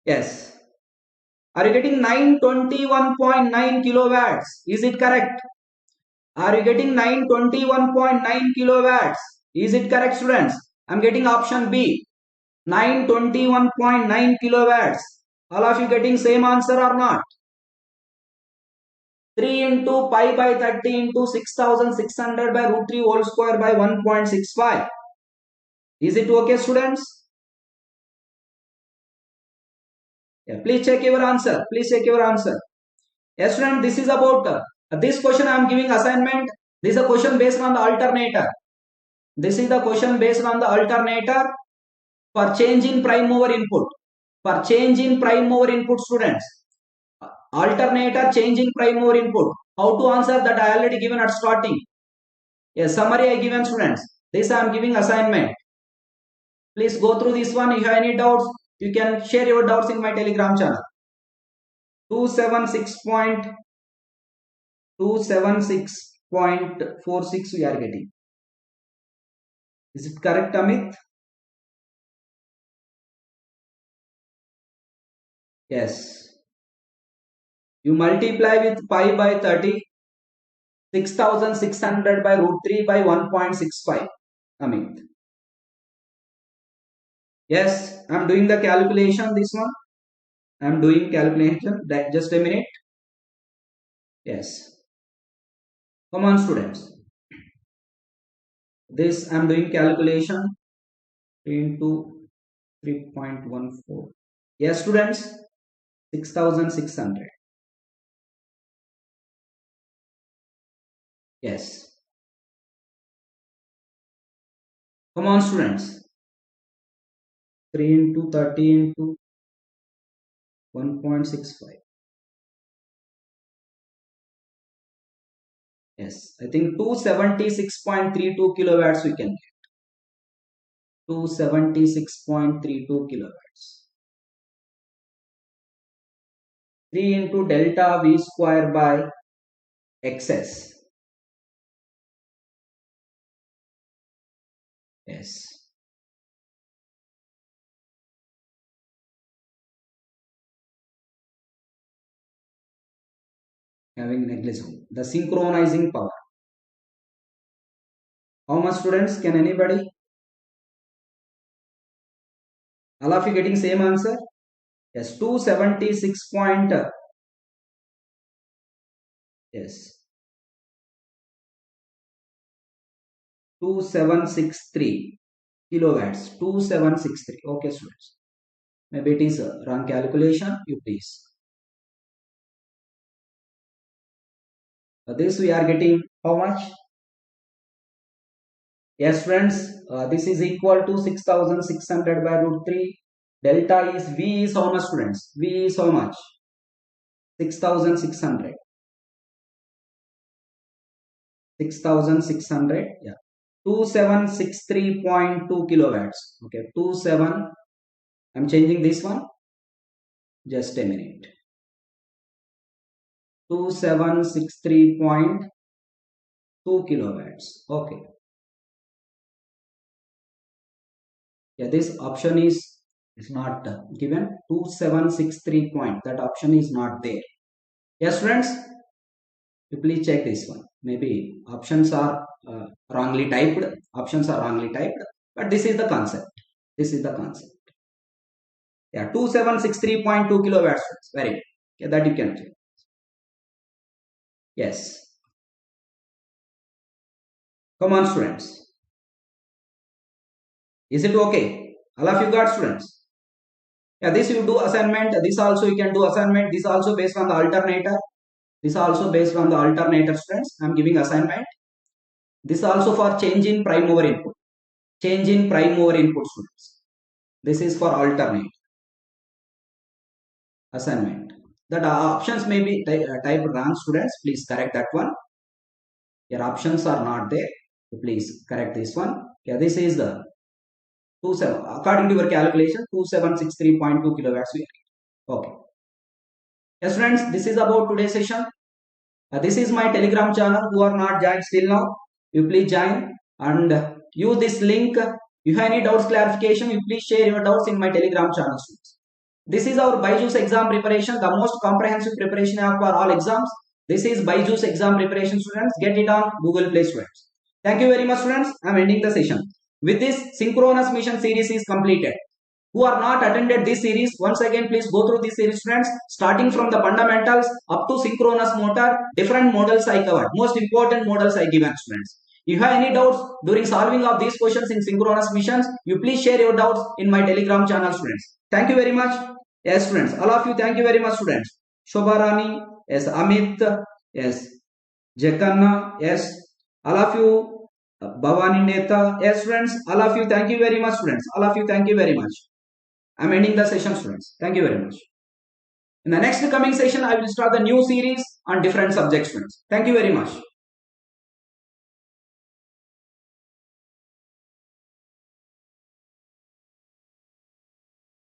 Yes. Are you getting 921.9 kilowatts? Is it correct? Are you getting 921.9 kilowatts? Is it correct, students? I am getting option B. 921.9 kilowatts. All of you getting same answer or not? 3 into pi by 30 into 6600 by root 3 whole square by 1.65. Is it okay, students? Yeah, please check your answer. Please check your answer. Yes, student, this is about this question I am giving assignment. This is a question based on the alternator. This is the question based on the alternator for change in prime mover input. For change in prime mover input, students. Alternator change in prime mover input. How to answer that I already given at starting. Yes, summary I given students. This I am giving assignment. Please go through this one. If you have any doubts, you can share your doubts in my Telegram channel. 276.46 we are getting. Is it correct, Amit? Yes. You multiply with pi by 30, 6600 by root 3 by 1.65. Amit. Yes, I am doing the calculation. This one. I am doing calculation. Just a minute. Yes. Come on, students. This I am doing calculation into 3.14. Yes, students. 6600. Yes. Come on, students. 3 into 30 into 1.65. Yes, I think 276.32 kilowatts we can get. 276.32 kilowatts. 3 into delta V square by XS. Yes. Having negligible. The synchronizing power. How much, students? Can anybody? All of you getting same answer? Yes, 276 point. Yes. 2763 kilowatts. 2763. Okay, students. Maybe it is a wrong calculation. You please. This we are getting how much? Yes, friends. This is equal to 6600 by root 3. Delta is V is how much, students? V is how much? 6600. 6600. Yeah. 2763.2 kilowatts. Okay. 27. I'm changing this one. Just a minute. 2763.2 kilowatts. Okay. Yeah, this option is not given. 2763 point. That option is not there. Yes, friends. You please check this one. Maybe options are wrongly typed. Options are wrongly typed. But this is the concept. This is the concept. Yeah, 2763.2 kilowatts. Very good. Okay, that you can check. Yes. Come on, students. Is it okay? All of you got, students? Yeah, this you do assignment. This also you can do assignment. This also based on the alternator. This also based on the alternator, students. I am giving assignment. This also for change in prime mover input. Change in prime mover input, students. This is for alternate assignment. That options may be typed wrong, students. Please correct that one. Your options are not there. So please correct this one. Yeah, this is the 27. According to your calculation, 2763.2 kilowatts. Okay. Yes, friends. This is about today's session. This is my Telegram channel. Who are not joined still now, you please join and use this link. If you have any doubts, clarification, you please share your doubts in my Telegram channel. This is our BYJU'S exam preparation, the most comprehensive preparation app for all exams. This is BYJU'S exam preparation, students. Get it on Google Play, students. Thank you very much, students. I am ending the session. With this, Synchronous Mission series is completed. Who are not attended this series, once again please go through this series, friends. Starting from the fundamentals up to synchronous motor, different models I covered. Most important models I given, students. If you have any doubts during solving of these questions in synchronous missions, you please share your doubts in my Telegram channel, students. Thank you very much. Yes, friends. All of you, thank you very much, students. Shobharani, yes, Amit, yes, Jekanna, yes, all of you, Bhavani Neta, yes, friends. All of you, thank you very much, students. All of you, thank you very much. I'm ending the session, students. Thank you very much. In the next coming session, I will start the new series on different subjects, friends. Thank you very much.